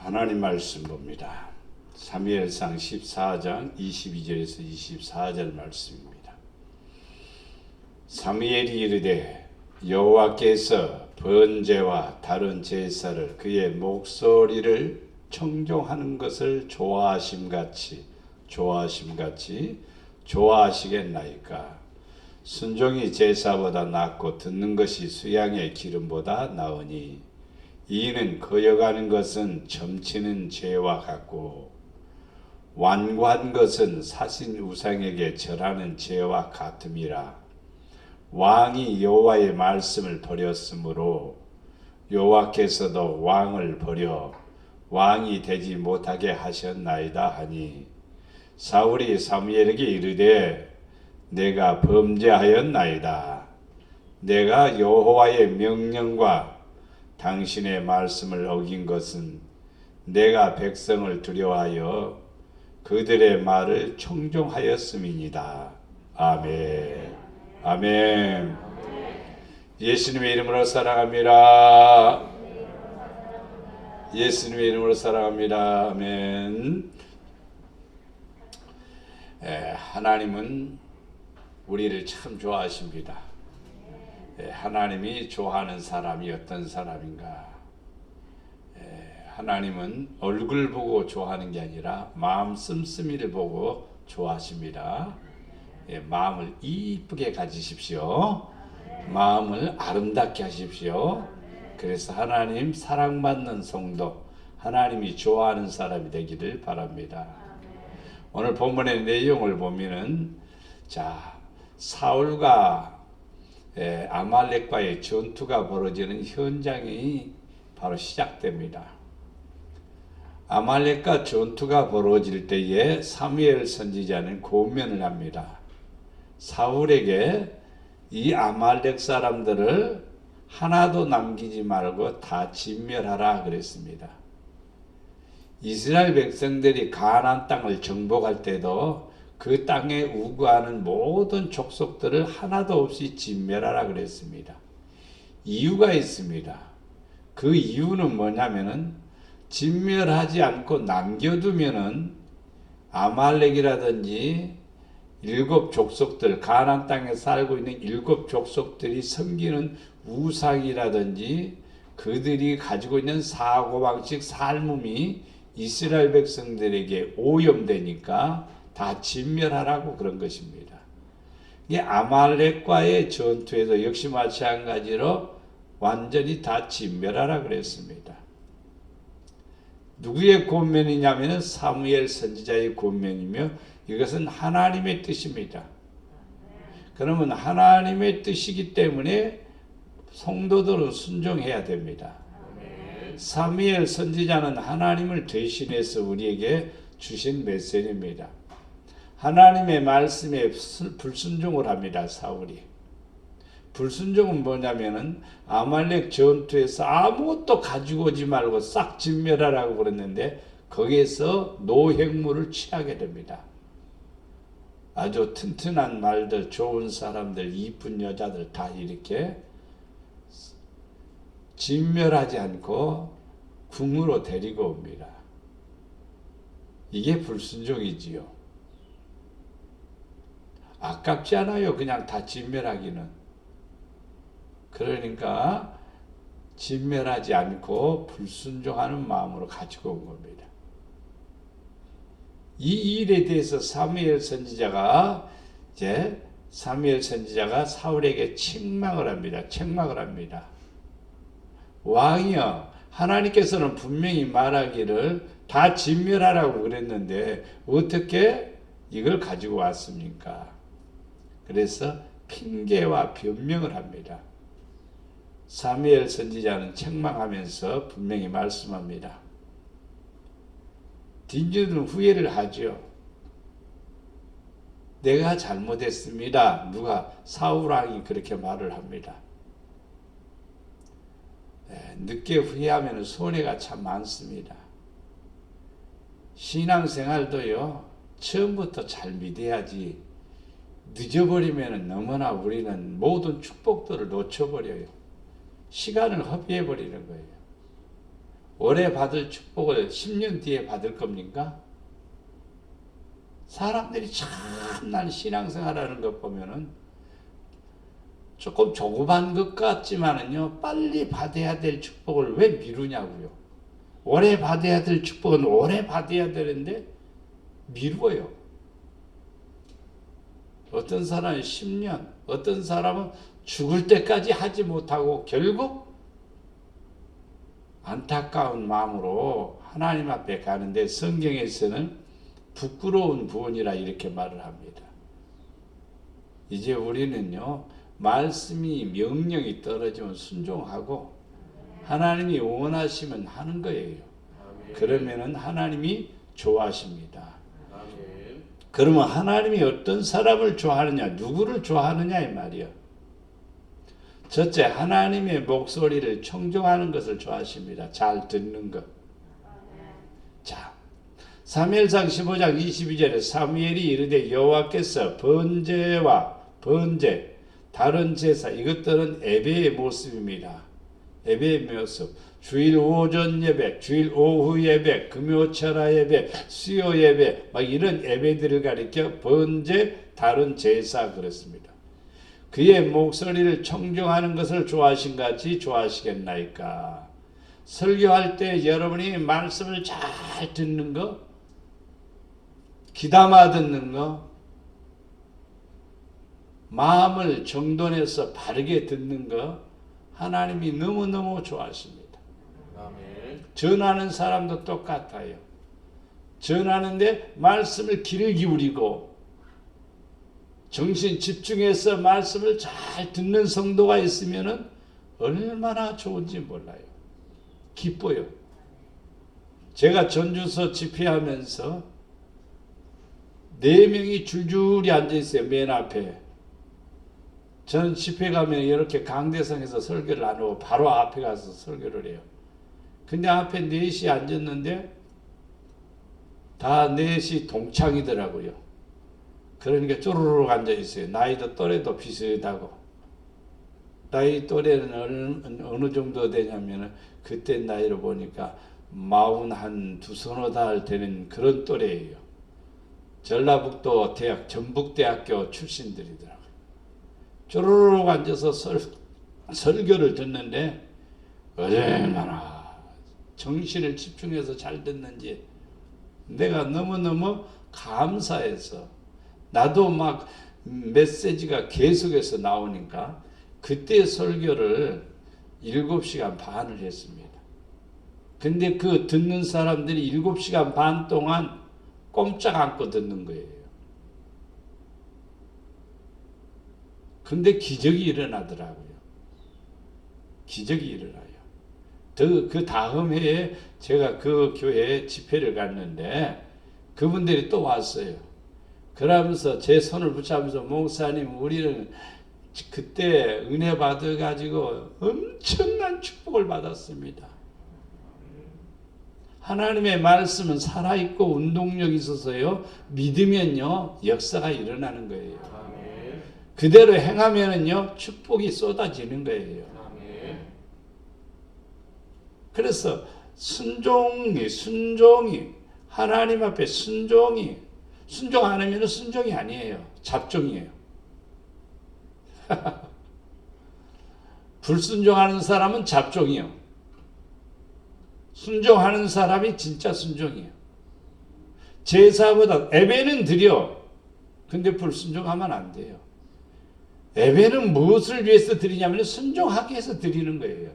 하나님 말씀 봅니다. 사무엘상 14장 22절에서 24절 말씀입니다. 사무엘이 이르되 여호와께서 번제와 다른 제사를 그의 목소리를 청종하는 것을 좋아하심같이 좋아하시겠나이까. 순종이 제사보다 낫고 듣는 것이 수양의 기름보다 나으니 이는 거여가는 것은 점치는 죄와 같고 완고한 것은 사신 우상에게 절하는 죄와 같음이라. 왕이 여호와의 말씀을 버렸으므로 여호와께서도 왕을 버려 왕이 되지 못하게 하셨나이다 하니, 사울이 사무엘에게 이르되 내가 범죄하였나이다. 내가 여호와의 명령과 당신의 말씀을 어긴 것은 내가 백성을 두려워하여 그들의 말을 청종하였음이니이다. 아멘. 아멘. 예수님의 이름으로 사랑합니다. 예수님의 이름으로 사랑합니다. 아멘. 하나님은 우리를 참 좋아하십니다. 하나님이 좋아하는 사람이 어떤 사람인가? 하나님은 얼굴 보고 좋아하는 게 아니라 마음 씀씀이를 보고 좋아하십니다. 마음을 이쁘게 가지십시오. 마음을 아름답게 하십시오. 그래서 하나님 사랑받는 성도, 하나님이 좋아하는 사람이 되기를 바랍니다. 오늘 본문의 내용을 보면은, 사울과 아말렉과의 전투가 벌어지는 현장이 바로 시작됩니다. 아말렉과 전투가 벌어질 때에 사무엘 선지자는 권면을 합니다. 사울에게 이 아말렉 사람들을 하나도 남기지 말고 다 진멸하라 그랬습니다. 이스라엘 백성들이 가나안 땅을 정복할 때도 그 땅에 우거하는 모든 족속들을 하나도 없이 진멸하라 그랬습니다. 이유가 있습니다. 그 이유는 뭐냐면은 진멸하지 않고 남겨두면은 아말렉이라든지 일곱 족속들, 가나안 땅에 살고 있는 일곱 족속들이 섬기는 우상이라든지 그들이 가지고 있는 사고방식 삶음이 이스라엘 백성들에게 오염되니까 다 진멸하라고 그런 것입니다. 이게 아말렉과의 전투에도 역시 마찬가지로 완전히 다 진멸하라 그랬습니다. 누구의 권면이냐면 사무엘 선지자의 권면이며, 이것은 하나님의 뜻입니다. 그러면 하나님의 뜻이기 때문에 성도들은 순종해야 됩니다. 사무엘 선지자는 하나님을 대신해서 우리에게 주신 메시지입니다. 하나님의 말씀에 불순종을 합니다. 사울이. 불순종은 뭐냐면은 아말렉 전투에서 아무것도 가지고 오지 말고 싹 진멸하라고 그랬는데 거기에서 노획물을 취하게 됩니다. 아주 튼튼한 말들, 좋은 사람들, 이쁜 여자들 다 이렇게 진멸하지 않고 궁으로 데리고 옵니다. 이게 불순종이지요. 아깝지 않아요. 그냥 다 진멸하기는. 그러니까 진멸하지 않고 불순종하는 마음으로 가지고 온 겁니다. 이 일에 대해서 사무엘 선지자가 사울에게 책망을 합니다. 왕이여, 하나님께서는 분명히 말하기를 다 진멸하라고 그랬는데 어떻게 이걸 가지고 왔습니까? 그래서 핑계와 변명을 합니다. 사무엘 선지자는 책망하면서 분명히 말씀합니다. 딘주는 후회를 하죠. 내가 잘못했습니다. 누가? 사울왕이 그렇게 말을 합니다. 늦게 후회하면 손해가 참 많습니다. 신앙생활도요, 처음부터 잘 믿어야지 늦어버리면 너무나 우리는 모든 축복들을 놓쳐버려요. 시간을 허비해버리는 거예요. 올해 받을 축복을 10년 뒤에 받을 겁니까? 사람들이 참난 신앙생활하는 것 보면은 조금 조급한 것 같지만은요, 빨리 받아야 될 축복을 왜 미루냐고요. 올해 받아야 될 축복은 올해 받아야 되는데 미루어요. 어떤 사람은 10년, 어떤 사람은 죽을 때까지 하지 못하고 결국 안타까운 마음으로 하나님 앞에 가는데, 성경에서는 부끄러운 부분이라 이렇게 말을 합니다. 이제 우리는요, 말씀이 명령이 떨어지면 순종하고 하나님이 원하시면 하는 거예요. 그러면은 하나님이 좋아하십니다. 그러면 하나님이 어떤 사람을 좋아하느냐, 누구를 좋아하느냐 이 말이요. 첫째, 하나님의 목소리를 청종하는 것을 좋아하십니다. 잘 듣는 것. 자, 사무엘상 15장 22절에 사무엘이 이르되 여호와께서 번제와 번제, 다른 제사, 이것들은 예배의 모습입니다. 예배의 모습. 주일 오전 예배, 주일 오후 예배, 금요철야 예배, 수요 예배, 막 이런 예배들을 가리켜 번제, 다른 제사 그랬습니다. 그의 목소리를 청종하는 것을 좋아하신 같이 좋아하시겠나이까. 설교할 때 여러분이 말씀을 잘 듣는 거, 귀담아 듣는 거, 마음을 정돈해서 바르게 듣는 거, 하나님이 너무너무 좋아하십니다. 전하는 사람도 똑같아요. 전하는데 말씀을 귀를 기울이고 정신 집중해서 말씀을 잘 듣는 성도가 있으면 얼마나 좋은지 몰라요. 기뻐요. 제가 전주서 집회하면서 4명이 줄줄이 앉아있어요. 맨 앞에. 저는 집회 가면 이렇게 강대상에서 설교를 안 하고 바로 앞에 가서 설교를 해요. 근데 앞에 4시 앉았는데 다 4시 동창이더라고요. 그러니까 쪼르륵 앉아있어요. 나이도 또래도 비슷하고. 나이 또래는 어느 정도 되냐면 그때 나이로 보니까 41, 서너 달 되는 그런 또래예요. 전라북도 대학, 전북대학교 출신들이더라고요. 쪼르륵 앉아서 설교를 듣는데 얼마나 정신을 집중해서 잘 듣는지 내가 너무너무 감사해서, 나도 막 메시지가 계속해서 나오니까 그때 설교를 7시간 반을 했습니다. 근데 그 듣는 사람들이 7시간 반 동안 꼼짝 않고 듣는 거예요. 근데 기적이 일어나더라고요. 기적이 일어나요. 그 다음 해에 제가 그 교회에 집회를 갔는데 그분들이 또 왔어요. 그러면서 제 손을 붙잡으면서 목사님, 우리는 그때 은혜 받아가지고 엄청난 축복을 받았습니다. 하나님의 말씀은 살아있고 운동력이 있어서요, 믿으면요 역사가 일어나는 거예요. 그대로 행하면은요 축복이 쏟아지는 거예요. 그래서 순종이 하나님 앞에 순종 안 하면 순종이 아니에요. 잡종이에요. 불순종하는 사람은 잡종이요. 순종하는 사람이 진짜 순종이에요. 제사보다 예배는 드려. 근데 불순종하면 안 돼요. 예배는 무엇을 위해서 드리냐면 순종하기 위해서 드리는 거예요.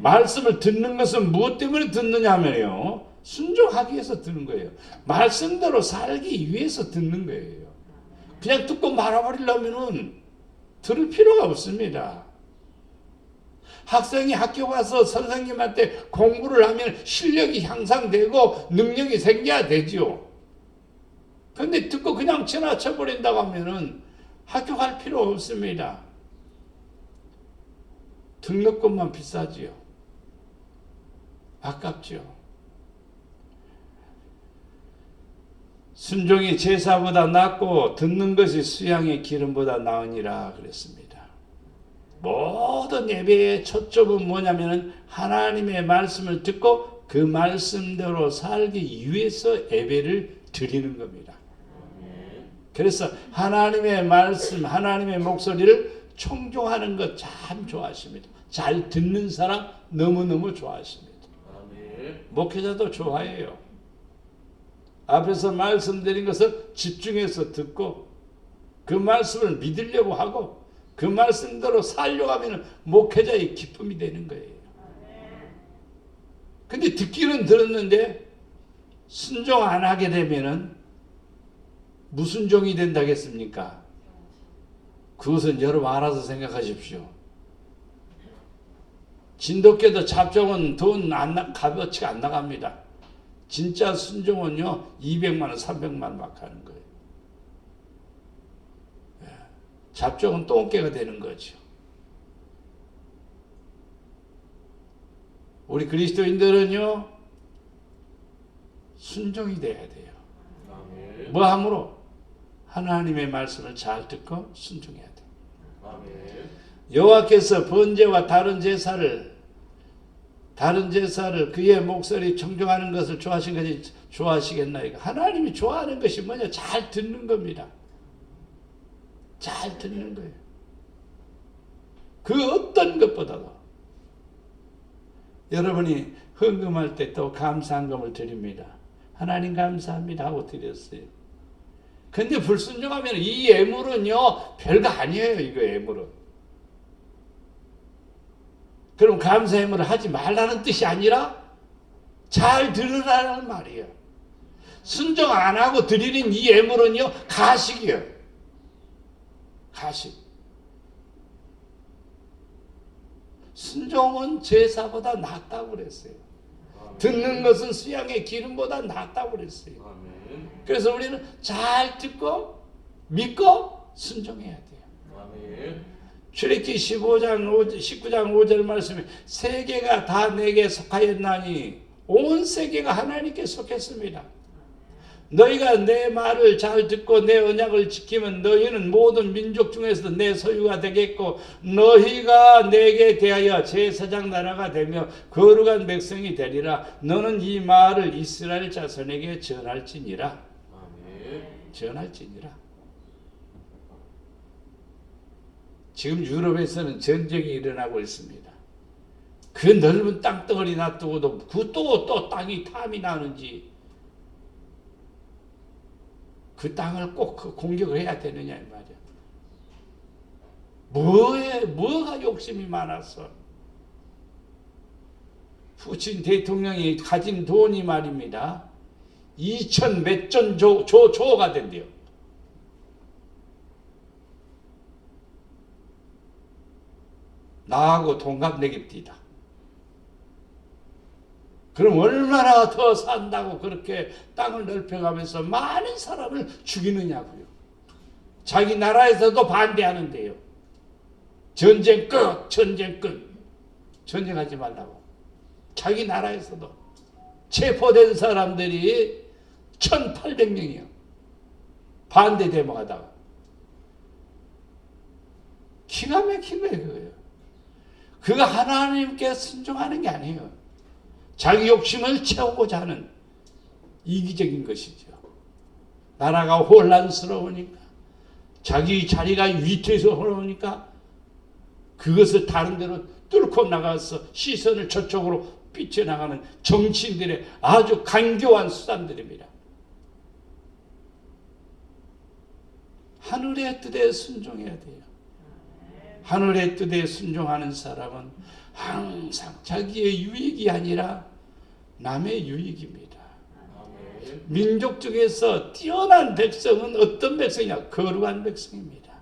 말씀을 듣는 것은 무엇 때문에 듣느냐면요, 순종하기 위해서 듣는 거예요. 말씀대로 살기 위해서 듣는 거예요. 그냥 듣고 말아버리려면 들을 필요가 없습니다. 학생이 학교 가서 선생님한테 공부를 하면 실력이 향상되고 능력이 생겨야 되죠. 근데 듣고 그냥 지나쳐버린다고 하면은 학교 갈 필요 없습니다. 등록금만 비싸지요. 아깝죠. 순종이 제사보다 낫고 듣는 것이 수양의 기름보다 나으니라 그랬습니다. 모든 예배의 초점은 뭐냐면은 하나님의 말씀을 듣고 그 말씀대로 살기 위해서 예배를 드리는 겁니다. 그래서 하나님의 말씀, 하나님의 목소리를 청종하는 것 참 좋아하십니다. 잘 듣는 사람 너무너무 좋아하십니다. 목회자도 좋아해요. 앞에서 말씀드린 것을 집중해서 듣고 그 말씀을 믿으려고 하고 그 말씀대로 살려고 하면 목회자의 기쁨이 되는 거예요. 근데 듣기는 들었는데 순종 안 하게 되면은 무슨 종이 된다겠습니까? 그것은 여러분 알아서 생각하십시오. 진돗개도 잡종은 돈 값어치가 안 나갑니다. 진짜 순종은요 200만 원, 300만 원 막 하는 거예요. 잡종은 똥개가 되는 거죠. 우리 그리스도인들은요 순종이 돼야 돼요. 뭐 함으로? 하나님의 말씀을 잘 듣고 순종해야 돼요. 여호와께서 번제와 다른 제사를 그의 목소리 청종하는 것을 좋아하신 것이 좋아하시겠나이까? 하나님이 좋아하는 것이 뭐냐? 잘 듣는 겁니다. 잘 듣는 거예요. 그 어떤 것보다도 여러분이 헌금할 때 또 감사한금을 드립니다. 하나님 감사합니다 하고 드렸어요. 근데 불순종하면 이 예물은요 별거 아니에요. 이거 예물은. 그럼 감사 예물을 하지 말라는 뜻이 아니라 잘 들으라는 말이에요. 순종 안 하고 드리는 이 예물은요 가식이에요. 가식. 순종은 제사보다 낫다고 그랬어요. 듣는 것은 수양의 기름보다 낫다고 그랬어요. 그래서 우리는 잘 듣고 믿고 순종해야 돼요. 출애굽기 19장 5절 말씀에 세계가 다 내게 속하였나니 온 세계가 하나님께 속했습니다. 너희가 내 말을 잘 듣고 내 언약을 지키면 너희는 모든 민족 중에서도 내 소유가 되겠고 너희가 내게 대하여 제사장 나라가 되며 거룩한 백성이 되리라. 너는 이 말을 이스라엘 자손에게 전할지니라. 전할지니라. 지금 유럽에서는 전쟁이 일어나고 있습니다. 그 넓은 땅덩어리 놔두고도 또 땅이 탐이 나는지 그 땅을 꼭 공격을 해야 되느냐 이 말이야. 뭐가 욕심이 많았어. 푸틴 대통령이 가진 돈이 말입니다. 2천 몇 전 조가 된대요. 나하고 동갑 내깁디다. 그럼 얼마나 더 산다고 그렇게 땅을 넓혀가면서 많은 사람을 죽이느냐고요. 자기 나라에서도 반대하는데요. 전쟁 끝, 전쟁 끝. 전쟁하지 말라고. 자기 나라에서도 체포된 사람들이 1,800명이요. 반대 데모하다가. 기가 막힌 거예요, 그거예요. 그가 하나님께 순종하는 게 아니에요. 자기 욕심을 채우고자 하는 이기적인 것이죠. 나라가 혼란스러우니까, 자기 자리가 위태스러우니까 그것을 다른 데로 뚫고 나가서 시선을 저쪽으로 삐쳐나가는 정치인들의 아주 간교한 수단들입니다. 하늘의 뜻에 순종해야 돼요. 하늘의 뜻에 순종하는 사람은 항상 자기의 유익이 아니라 남의 유익입니다. 민족 중에서 뛰어난 백성은 어떤 백성이냐? 거룩한 백성입니다.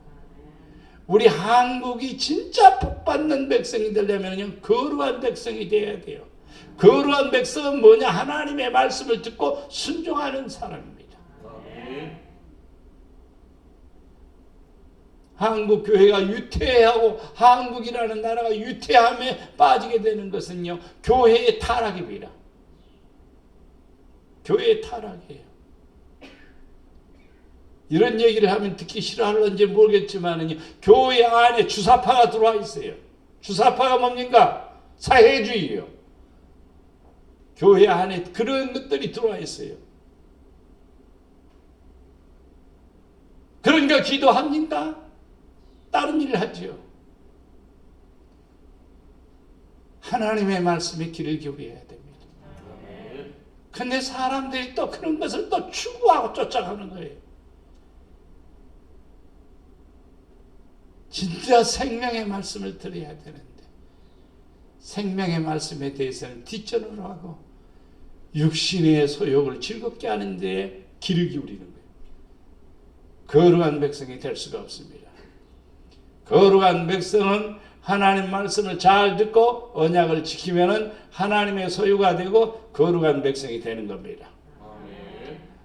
우리 한국이 진짜 복받는 백성이 되려면 거룩한 백성이 되어야 돼요. 거룩한 백성은 뭐냐? 하나님의 말씀을 듣고 순종하는 사람입니다. 한국 교회가 유퇴하고 한국이라는 나라가 유퇴함에 빠지게 되는 것은요, 교회의 타락입니다. 교회의 타락이에요. 이런 얘기를 하면 듣기 싫어할런지 모르겠지만은요, 교회 안에 주사파가 들어와 있어요. 주사파가 뭡니까? 사회주의예요. 교회 안에 그런 것들이 들어와 있어요. 그러니까 기도합니까? 다른 일을 하죠. 하나님의 말씀에 귀를 기울여야 됩니다. 근데 사람들이 또 그런 것을 또 추구하고 쫓아가는 거예요. 진짜 생명의 말씀을 들어야 되는데 생명의 말씀에 대해서는 뒷전으로 하고 육신의 소욕을 즐겁게 하는 데 귀를 기울이는 거예요. 거룩한 백성이 될 수가 없습니다. 거룩한 백성은 하나님 말씀을 잘 듣고 언약을 지키면은 하나님의 소유가 되고 거룩한 백성이 되는 겁니다.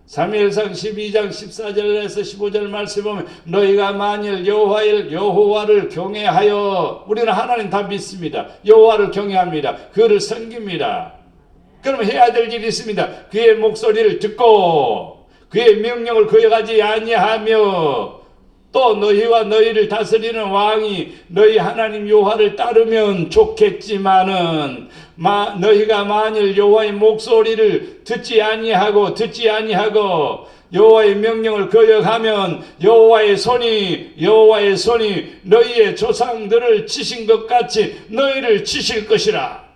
사무엘상 12장 14절에서 15절 말씀 보면 너희가 만일 여호와를 경외하여, 우리는 하나님 다 믿습니다. 여호와를 경외합니다. 그를 섬깁니다. 그럼 해야 될 일이 있습니다. 그의 목소리를 듣고 그의 명령을 거역하지 아니하며, 또 너희와 너희를 다스리는 왕이 너희 하나님 여호와를 따르면 좋겠지만은 너희가 만일 여호와의 목소리를 듣지 아니하고 여호와의 명령을 거역하면 여호와의 손이 너희의 조상들을 치신 것 같이 너희를 치실 것이라.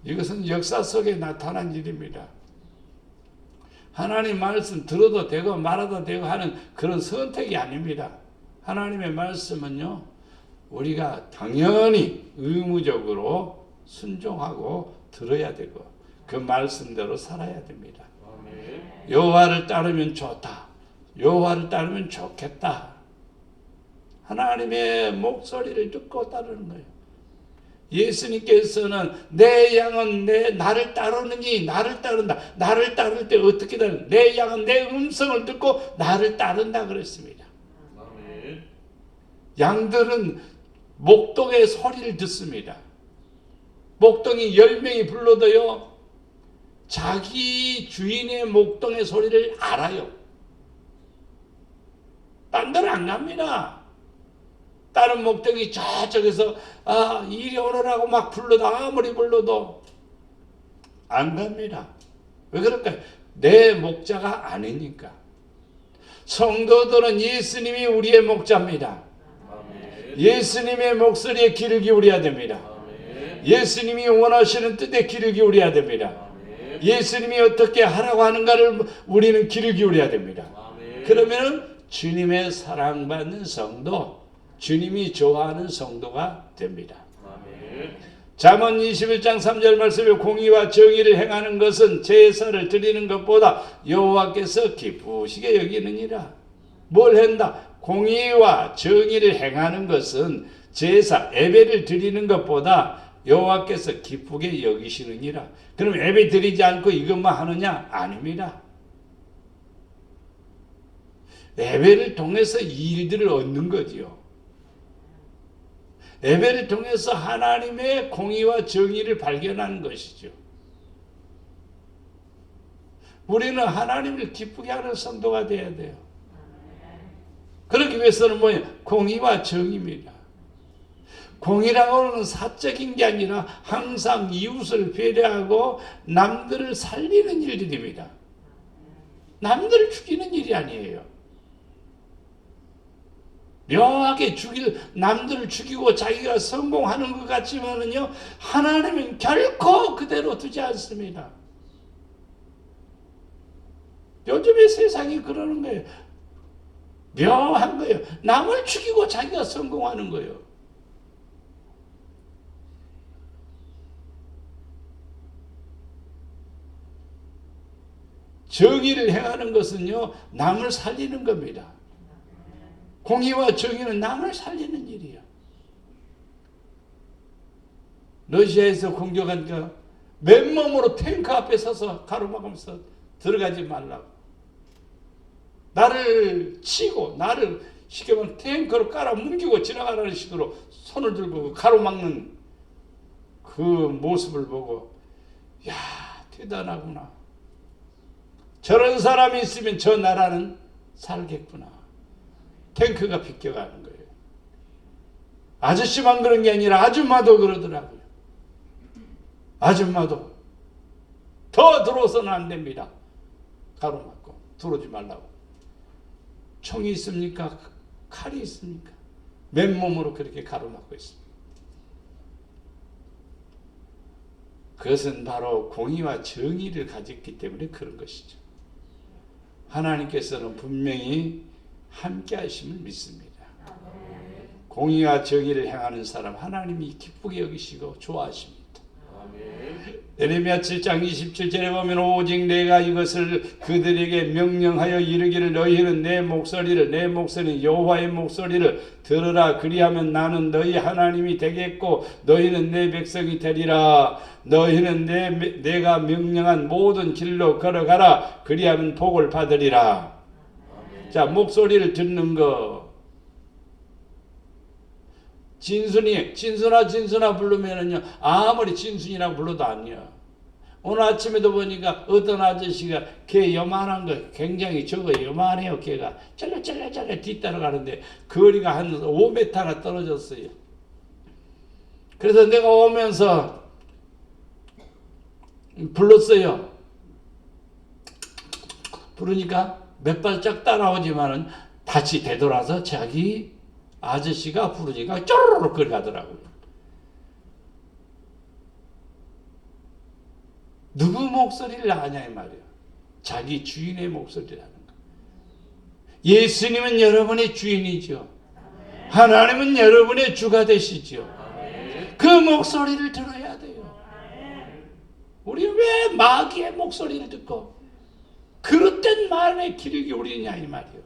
이것은 역사 속에 나타난 일입니다. 하나님 말씀 들어도 되고 말아도 되고 하는 그런 선택이 아닙니다. 하나님의 말씀은요, 우리가 당연히 의무적으로 순종하고 들어야 되고 그 말씀대로 살아야 됩니다. 여호와를 따르면 좋다, 여호와를 따르면 좋겠다, 하나님의 목소리를 듣고 따르는 거예요. 예수님께서는 내 양은 나를 따르느니 나를 따른다. 나를 따를 때 어떻게 따르는? 내 양은 내 음성을 듣고 나를 따른다 그랬습니다. 양들은 목동의 소리를 듣습니다. 목동이 10명이 불러도요, 자기 주인의 목동의 소리를 알아요. 딴 데는 안 갑니다. 다른 목동이 저쪽에서 이리 오너라고 막 불러도 아무리 불러도 안 갑니다. 왜 그럴까요? 내 목자가 아니니까. 성도들은 예수님이 우리의 목자입니다. 예수님의 목소리에 귀를 기울여야 됩니다. 예수님이 원하시는 뜻에 귀를 기울여야 됩니다. 예수님이 어떻게 하라고 하는가를 우리는 귀를 기울여야 됩니다. 그러면 주님의 사랑받는 성도, 주님이 좋아하는 성도가 됩니다. 잠언 21장 3절 말씀에 공의와 정의를 행하는 것은 제사를 드리는 것보다 여호와께서 기쁘시게 여기느니라. 뭘 한다? 공의와 정의를 행하는 것은 제사, 예배를 드리는 것보다 여호와께서 기쁘게 여기시느니라. 그럼 예배 드리지 않고 이것만 하느냐? 아닙니다. 예배를 통해서 일들을 얻는 거지요. 예배를 통해서 하나님의 공의와 정의를 발견하는 것이죠. 우리는 하나님을 기쁘게 하는 성도가 되어야 돼요. 그러기 위해서는 뭐예요? 공의와 정의입니다. 공의라고 하는 사적인 게 아니라 항상 이웃을 배려하고 남들을 살리는 일들입니다. 남들을 죽이는 일이 아니에요. 묘하게 남들을 죽이고 자기가 성공하는 것 같지만은요, 하나님은 결코 그대로 두지 않습니다. 요즘의 세상이 그러는 거예요. 묘한 거예요. 남을 죽이고 자기가 성공하는 거예요. 정의를 행하는 것은요, 남을 살리는 겁니다. 공의와 정의는 남을 살리는 일이에요. 러시아에서 공격하니까 맨몸으로 탱크 앞에 서서 가로막으면서 들어가지 말라고. 나를 치고 나를 쉽게 말하면 탱크로 깔아 뭉기고 지나가라는 식으로 손을 들고 가로막는 그 모습을 보고, 야, 대단하구나. 저런 사람이 있으면 저 나라는 살겠구나. 탱크가 비껴가는 거예요. 아저씨만 그런 게 아니라 아줌마도 그러더라고요. 아줌마도 더 들어오서는 안 됩니다. 가로막고 들어오지 말라고. 총이 있습니까? 칼이 있습니까? 맨몸으로 그렇게 가로막고 있습니다. 그것은 바로 공의와 정의를 가졌기 때문에 그런 것이죠. 하나님께서는 분명히 함께 하심을 믿습니다. 공의와 정의를 행하는 사람 하나님이 기쁘게 여기시고 좋아하십니다. 예레미야 7장 27절에 보면 오직 내가 이것을 그들에게 명령하여 이르기를 너희는 내 목소리 여호와의 목소리를 들으라. 그리하면 나는 너희 하나님이 되겠고 너희는 내 백성이 되리라. 너희는 내가 명령한 모든 길로 걸어가라. 그리하면 복을 받으리라. 자, 목소리를 듣는 거. 진순아 부르면은요, 아무리 진순이라고 불러도 아니야. 오늘 아침에도 보니까 어떤 아저씨가 개 요만한 거, 굉장히 저거 요만해요, 개가. 짤랑짤랑 뒤따라가는데 거리가 한 5m나 떨어졌어요. 그래서 내가 오면서 불렀어요. 부르니까 몇 발짝 따라오지만은 다시 되돌아서 자기 아저씨가 부르니까 쪼르륵 거리 가더라고요. 누구 목소리를 아냐 이 말이에요. 자기 주인의 목소리라는 거. 예수님은 여러분의 주인이죠. 하나님은 여러분의 주가 되시죠. 그 목소리를 들어야 돼요. 우리 왜 마귀의 목소리를 듣고 그릇된 말에 귀를 기울이냐 이 말이에요.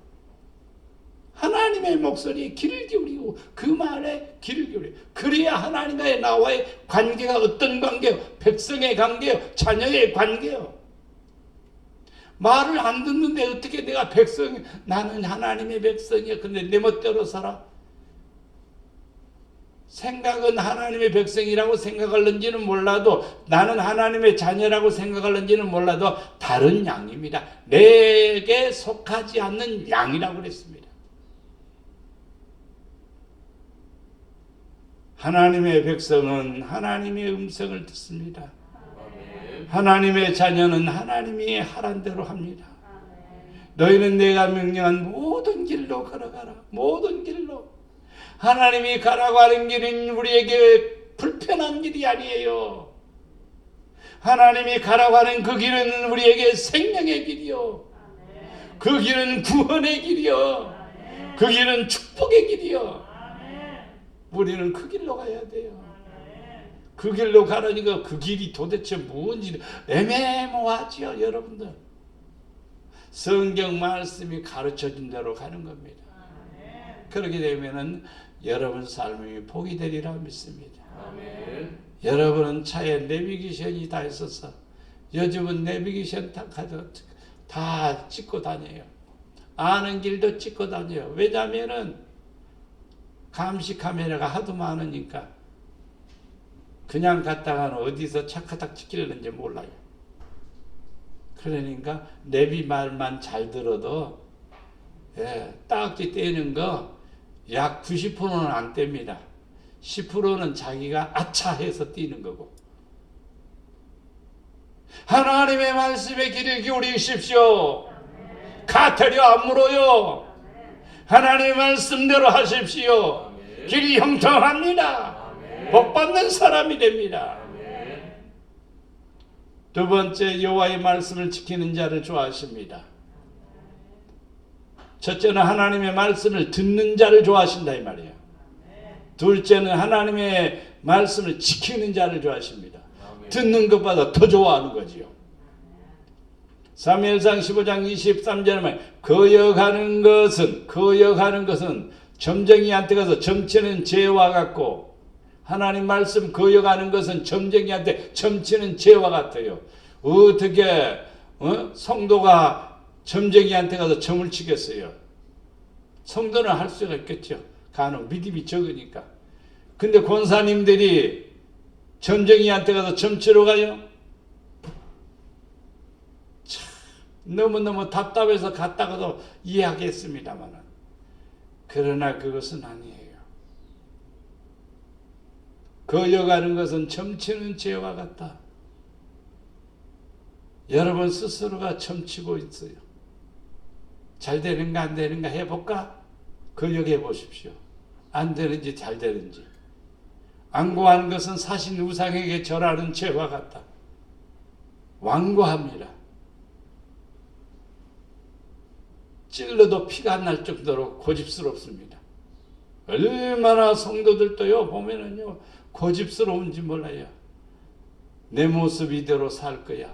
하나님의 목소리에 귀를 기울이고 그 말에 귀를 기울여. 그래야 하나님과의 나와의 관계가 어떤 관계요? 백성의 관계요? 자녀의 관계요? 말을 안 듣는데 어떻게 내가 나는 하나님의 백성이야. 근데 내 멋대로 살아? 생각은 하나님의 백성이라고 생각하는지는 몰라도 나는 하나님의 자녀라고 생각하는지는 몰라도 다른 양입니다. 내게 속하지 않는 양이라고 그랬습니다. 하나님의 백성은 하나님의 음성을 듣습니다. 하나님의 자녀는 하나님이 하란 대로 합니다. 너희는 내가 명령한 모든 길로 걸어가라. 모든 길로. 하나님이 가라고 하는 길은 우리에게 불편한 길이 아니에요. 하나님이 가라고 하는 그 길은 우리에게 생명의 길이요. 그 길은 구원의 길이요. 그 길은 축복의 길이요. 우리는 그 길로 가야 돼요. 그 길로 가라니까 그 길이 도대체 뭔지 애매모호하지요, 여러분들. 성경 말씀이 가르쳐준 대로 가는 겁니다. 그렇게 되면은 여러분 삶이 복이 되리라 믿습니다. 여러분은 차에 내비게이션이 다 있어서 요즘은 내비게이션 다 찍고 다녀요. 아는 길도 찍고 다녀요. 왜냐하면은 감시 카메라가 하도 많으니까 그냥 갔다가는 어디서 착하닥 찍힐는지 몰라요. 그러니까 내비 말만 잘 들어도 딱지 떼는 거 약 90%는 안 뗍니다. 10%는 자기가 아차 해서 뛰는 거고. 하나님의 말씀에 귀를 기울이십시오. 가태료 안 물어요. 하나님의 말씀대로 하십시오. 길이 형통합니다. 복받는 사람이 됩니다. 두 번째, 여호와의 말씀을 지키는 자를 좋아하십니다. 첫째는 하나님의 말씀을 듣는 자를 좋아하신다 이 말이에요. 둘째는 하나님의 말씀을 지키는 자를 좋아하십니다. 듣는 것보다 더 좋아하는 거지요. 사무엘상 15장 23절에 거역하는 것은 점쟁이한테 가서 점치는 재와 같고, 하나님 말씀 거역하는 것은 점쟁이한테 점치는 재와 같아요. 어떻게 성도가 점쟁이한테 가서 점을 치겠어요? 성도는 할 수가 있겠죠. 간혹 믿음이 적으니까. 근데 권사님들이 점쟁이한테 가서 점 치러 가요? 참 너무너무 답답해서 갔다가도 이해하겠습니다만, 그러나 그것은 아니에요. 거여가는 것은 점치는 죄와 같다. 여러분 스스로가 점치고 있어요. 잘 되는가 안 되는가 해볼까? 거역해 보십시오. 안 되는지 잘 되는지. 완고한 것은 사신 우상에게 절하는 죄와 같다. 완고합니다. 찔러도 피가 안 날 정도로 고집스럽습니다. 얼마나 성도들도요 보면은요 고집스러운지 몰라요. 내 모습 이대로 살 거야.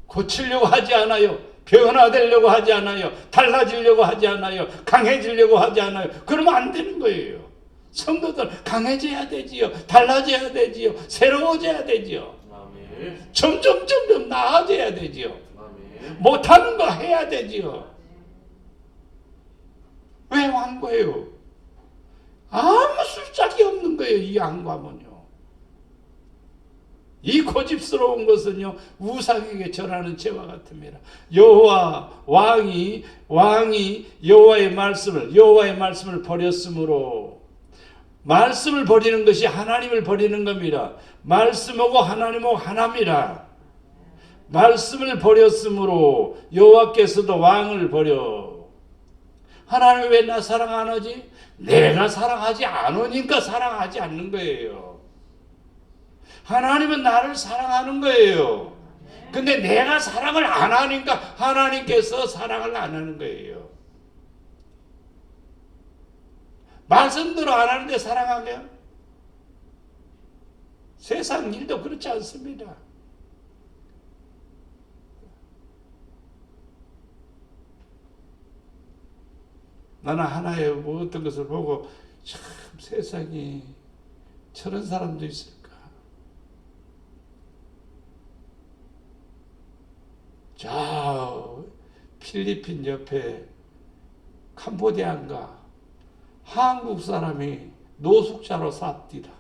고치려고 하지 않아요. 변화되려고 하지 않아요. 달라지려고 하지 않아요. 강해지려고 하지 않아요. 그러면 안 되는 거예요. 성도들 강해져야 되지요. 달라져야 되지요. 새로워져야 되지요. 아멘. 점점 나아져야 되지요. 아멘. 못하는 거 해야 되지요. 왜 완고해요? 아무 술짝이 없는 거예요. 이 완고하면요. 이 고집스러운 것은요 우상에게 절하는 죄와 같습니다. 여호와 왕이 여호와의 말씀을 버렸으므로, 말씀을 버리는 것이 하나님을 버리는 겁니다. 말씀하고 하나님하고 하나입니다. 말씀을 버렸으므로 여호와께서도 왕을 버려. 하나님 왜 나 사랑 안 하지? 내가 사랑하지 않으니까 사랑하지 않는 거예요. 하나님은 나를 사랑하는 거예요. 근데 내가 사랑을 안 하니까 하나님께서 사랑을 안 하는 거예요. 말씀대로 안 하는데 사랑하면? 세상 일도 그렇지 않습니다. 나는 하나의 어떤 것을 보고 참 세상이 저런 사람도 있을까? 저 필리핀 옆에 캄보디아인가 한국 사람이 노숙자로 삽디다.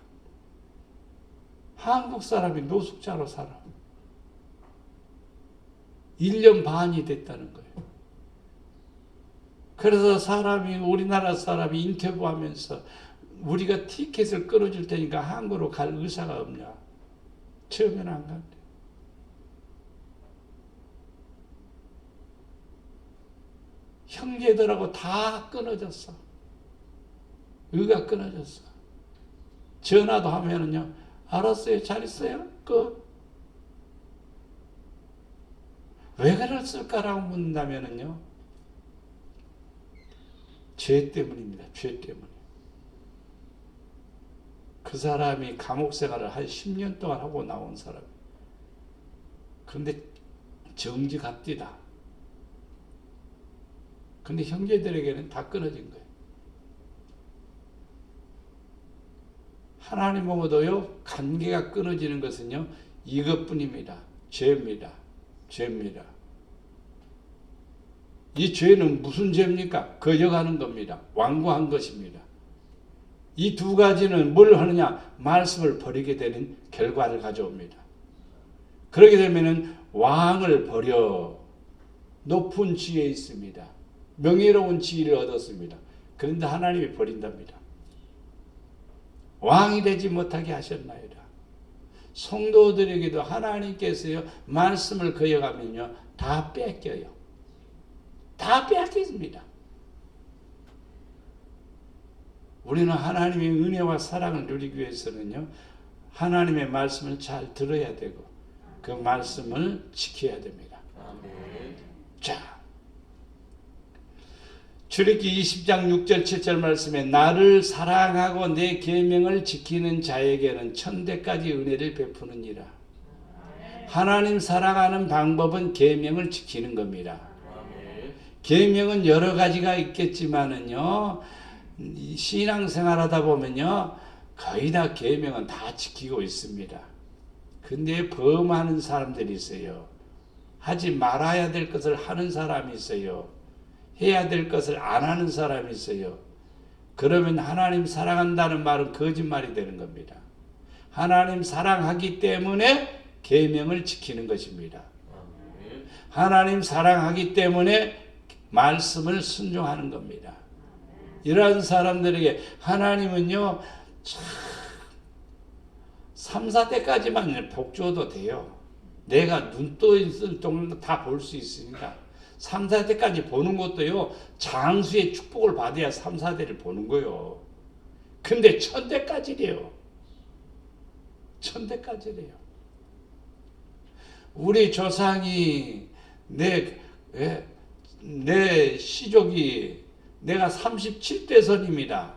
한국 사람이 노숙자로 살아. 1년 반이 됐다는 거예요. 그래서 우리나라 사람이 인터뷰하면서 우리가 티켓을 끊어줄 테니까 한국으로 갈 의사가 없냐? 처음에는 안 간대. 형제들하고 다 끊어졌어. 의가 끊어졌어. 전화도 하면은요, 알았어요, 잘 있어요? 왜 그랬을까라고 묻는다면은요, 죄 때문입니다. 죄 때문에. 그 사람이 감옥 생활을 한 10년 동안 하고 나온 사람. 그런데 정지 갑디다. 근데 형제들에게는 다 끊어진 거예요. 하나님하고도요, 관계가 끊어지는 것은요, 이것뿐입니다. 죄입니다. 죄입니다. 이 죄는 무슨 죄입니까? 거역하는 겁니다. 완고한 것입니다. 이 두 가지는 뭘 하느냐? 말씀을 버리게 되는 결과를 가져옵니다. 그렇게 되면은 왕을 버려 높은 지위에 있습니다. 명예로운 지위를 얻었습니다. 그런데 하나님이 버린답니다. 왕이 되지 못하게 하셨나이다. 성도들에게도 하나님께서요, 말씀을 거역하면요, 다 뺏겨요. 다 빼앗깁니다. 우리는 하나님의 은혜와 사랑을 누리기 위해서는요, 하나님의 말씀을 잘 들어야 되고 그 말씀을 지켜야 됩니다. 아멘. 자, 출애굽기 20장 6절 7절 말씀에 나를 사랑하고 내 계명을 지키는 자에게는 천대까지 은혜를 베푸느니라. 하나님 사랑하는 방법은 계명을 지키는 겁니다. 계명은 여러 가지가 있겠지만은요, 신앙생활하다 보면요, 거의 다 계명은 다 지키고 있습니다. 근데 범하는 사람들이 있어요. 하지 말아야 될 것을 하는 사람이 있어요. 해야 될 것을 안 하는 사람이 있어요. 그러면 하나님 사랑한다는 말은 거짓말이 되는 겁니다. 하나님 사랑하기 때문에 계명을 지키는 것입니다. 하나님 사랑하기 때문에 말씀을 순종하는 겁니다. 이러한 사람들에게 하나님은요, 3, 4대까지만 복 줘도 돼요. 내가 눈 떠 있을 정도 다 볼 수 있으니까. 3, 4대까지 보는 것도요, 장수의 축복을 받아야 3, 4대를 보는 거요. 근데 1000대까지래요. 1000대까지래요. 우리 조상이 내 시족이 내가 37대 선입니다.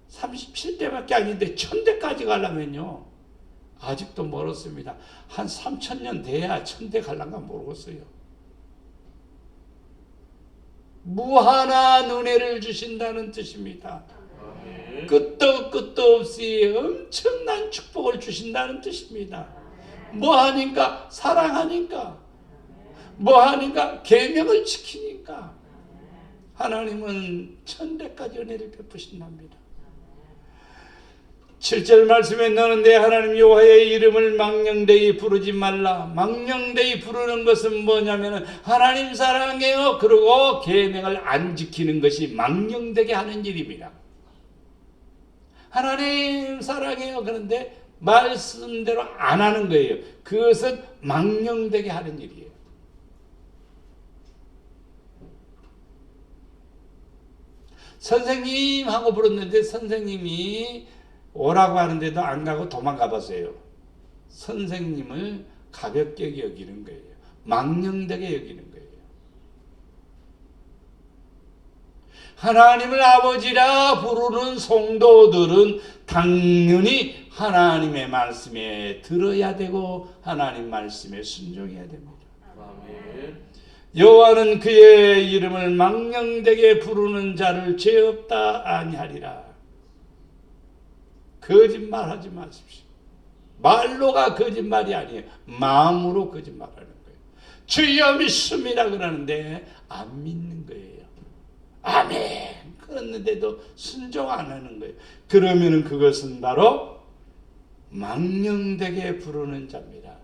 37대밖에 아닌데 1000대까지 가려면요, 아직도 멀었습니다. 한 3000년 돼야 1000대 갈란가 모르겠어요. 무한한 은혜를 주신다는 뜻입니다. 끝도 없이 엄청난 축복을 주신다는 뜻입니다. 뭐하니까? 사랑하니까. 뭐하니까? 계명을 지키니까. 하나님은 1000대까지 은혜를 베푸신답니다. 7절 말씀에 너는 내 하나님 여호와의 이름을 망령되이 부르지 말라. 망령되이 부르는 것은 뭐냐면은 하나님 사랑해요 그러고 계명을 안 지키는 것이 망령되게 하는 일입니다. 하나님 사랑해요 그런데 말씀대로 안 하는 거예요. 그것은 망령되게 하는 일이에요. 선생님 하고 부르는데 선생님이 오라고 하는데도 안 가고 도망가 봤어요. 선생님을 가볍게 여기는 거예요. 망령되게 여기는 거예요. 하나님을 아버지라 부르는 성도들은 당연히 하나님의 말씀에 들어야 되고 하나님 말씀에 순종해야 됩니다. 여호와는 그의 이름을 망령되게 부르는 자를 죄 없다 아니하리라. 거짓말하지 마십시오. 말로가 거짓말이 아니에요. 마음으로 거짓말하는 거예요. 주여 믿습니다 그러는데 안 믿는 거예요. 아멘 그랬는데도 순종 안 하는 거예요. 그러면은 그것은 바로 망령되게 부르는 자입니다.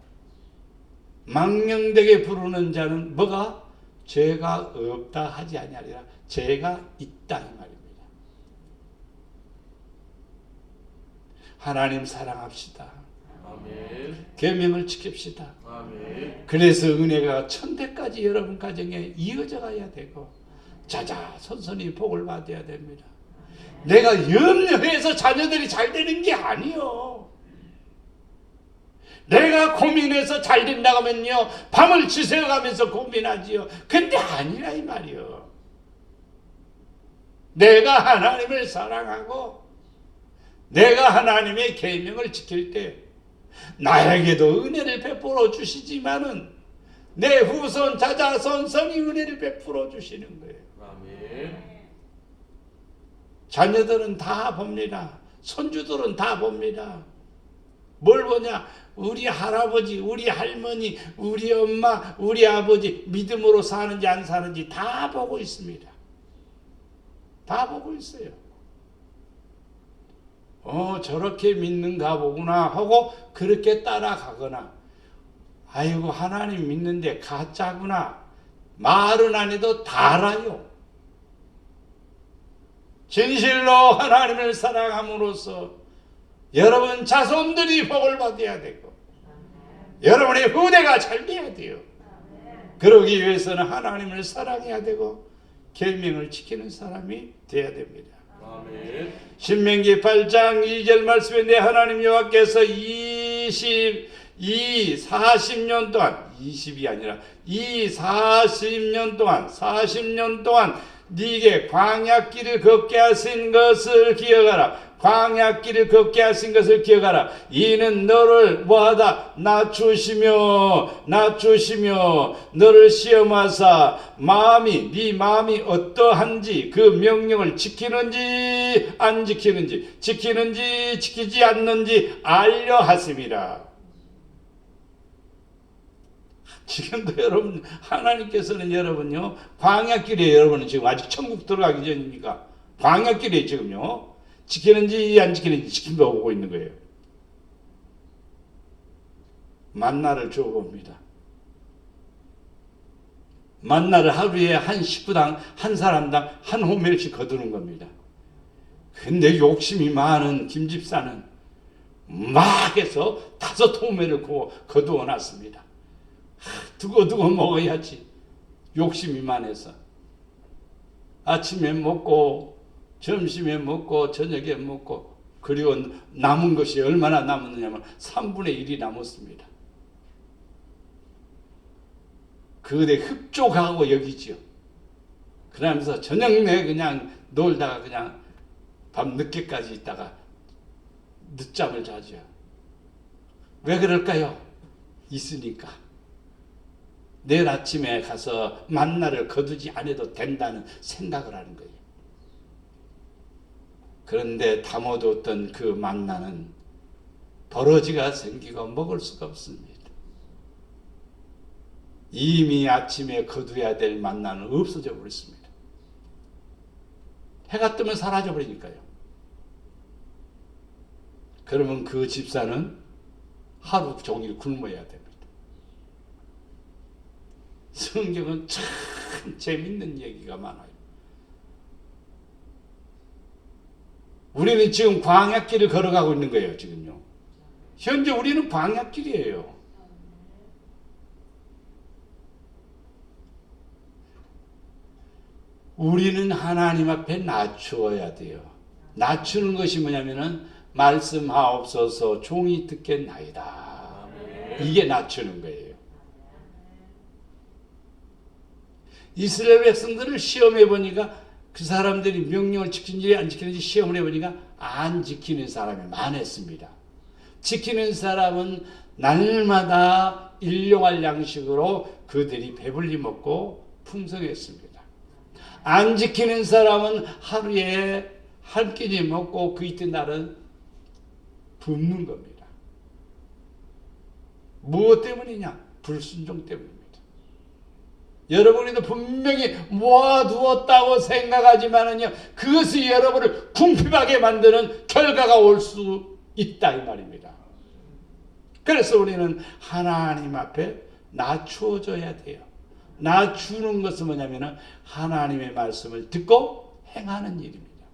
망령되게 부르는 자는 뭐가? 죄가 없다 하지 아니하리라. 죄가 있다 이 말입니다. 하나님 사랑합시다. 아멘. 계명을 지킵시다. 아멘. 그래서 은혜가 1000대까지 여러분 가정에 이어져 가야 되고 자자손손히 복을 받아야 됩니다. 내가 염려해서 자녀들이 잘 되는 게 아니요. 내가 고민해서 잘 된다고 하면요 밤을 지새워가면서 고민하지요. 근데 아니라 이 말이요. 내가 하나님을 사랑하고 내가 하나님의 계명을 지킬 때 나에게도 은혜를 베풀어 주시지만은 내 후손 자자손손이 은혜를 베풀어 주시는 거예요. 아멘. 자녀들은 다 봅니다. 손주들은 다 봅니다. 뭘 보냐? 우리 할아버지, 우리 할머니, 우리 엄마, 우리 아버지 믿음으로 사는지 안 사는지 다 보고 있습니다. 다 보고 있어요. 저렇게 믿는가 보구나 하고 그렇게 따라가거나 아이고 하나님 믿는데 가짜구나 말은 안 해도 다 알아요. 진실로 하나님을 사랑함으로써 여러분 자손들이 복을 받아야 되고 여러분의 후대가 잘 돼야 돼요. 그러기 위해서는 하나님을 사랑해야 되고 계명을 지키는 사람이 돼야 됩니다. 아멘. 신명기 8장 2절 말씀에 내 하나님 여호와께서 40년 동안 20이 아니라 40년 동안 네게 광야길을 걷게 하신 것을 기억하라. 광야길을 걷게 하신 것을 기억하라. 이는 너를 뭐하다? 낮추시며 너를 시험하사 네 마음이 어떠한지 그 명령을 지키는지 안 지키는지 지키는지 지키지 않는지 알려 하심이라. 지금도 여러분 하나님께서는 여러분요 광야길에 여러분은 지금 아직 천국 들어가기 전이니까 광야길에 지금요 지키는지 안 지키는지 지킨다고 보고 있는 거예요. 만나를 줘봅니다. 만나를 하루에 한 식구당 한 사람당 한 호멜씩 거두는 겁니다. 근데 욕심이 많은 김집사는 막 해서 5호멜을 거두어 놨습니다. 두고 먹어야지. 욕심이 많아서. 아침에 먹고 점심에 먹고 저녁에 먹고, 그리고 남은 것이 얼마나 남았느냐면 3분의 1이 남았습니다. 그에 흡족하고 여기지요. 그러면서 저녁 내 그냥 놀다가 그냥 밤 늦게까지 있다가 늦잠을 자죠. 왜 그럴까요? 있으니까. 내일 아침에 가서 만나를 거두지 않아도 된다는 생각을 하는 거예요. 그런데 담아뒀던 그 만나는 버러지가 생기고 먹을 수가 없습니다. 이미 아침에 거두어야 될 만나는 없어져 버렸습니다. 해가 뜨면 사라져 버리니까요. 그러면 그 집사는 하루 종일 굶어야 됩니다. 성경은 참 재밌는 얘기가 많아요. 우리는 지금 광야길을 걸어가고 있는 거예요. 지금요. 현재 우리는 광야길이에요. 우리는 하나님 앞에 낮추어야 돼요. 낮추는 것이 뭐냐면은 말씀하옵소서 종이 듣겠나이다. 이게 낮추는 거예요. 이스라엘 백성들을 시험해 보니까 그 사람들이 명령을 지키는지 안 지키는지 시험을 해보니까 안 지키는 사람이 많았습니다. 지키는 사람은 날마다 일용할 양식으로 그들이 배불리 먹고 풍성했습니다. 안 지키는 사람은 하루에 한 끼니 먹고 그 이튿날은 굶는 겁니다. 무엇 때문이냐? 불순종 때문입니다. 여러분이도 분명히 모아두었다고 생각하지만은요, 그것이 여러분을 궁핍하게 만드는 결과가 올 수 있다 이 말입니다. 그래서 우리는 하나님 앞에 낮추어져야 돼요. 낮추는 것은 뭐냐면은 하나님의 말씀을 듣고 행하는 일입니다.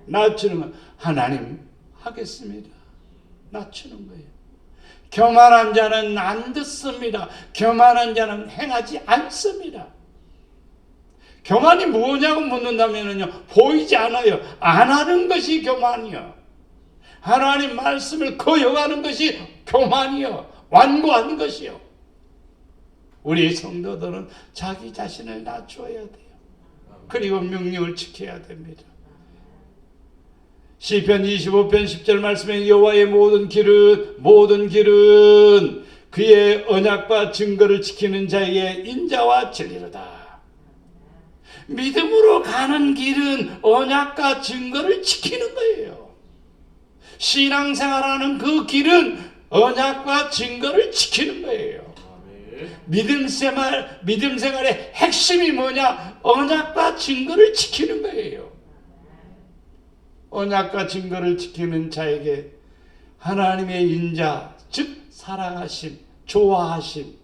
낮추는 건 하나님 하겠습니다. 낮추는 거예요. 교만한 자는 안 듣습니다. 교만한 자는 행하지 않습니다. 교만이 뭐냐고 묻는다면요, 보이지 않아요. 안 하는 것이 교만이요. 하나님 말씀을 거역하는 것이 교만이요. 완고한 것이요. 우리 성도들은 자기 자신을 낮춰야 돼요. 그리고 명령을 지켜야 됩니다. 시편 25편 10절 말씀에 여호와의 모든 길은 그의 언약과 증거를 지키는 자에게 인자와 진리로다. 믿음으로 가는 길은 언약과 증거를 지키는 거예요. 신앙생활하는 그 길은 언약과 증거를 지키는 거예요. 믿음 생활의 핵심이 뭐냐? 언약과 증거를 지키는 거예요. 언약과 증거를 지키는 자에게 하나님의 인자, 즉 사랑하심, 좋아하심,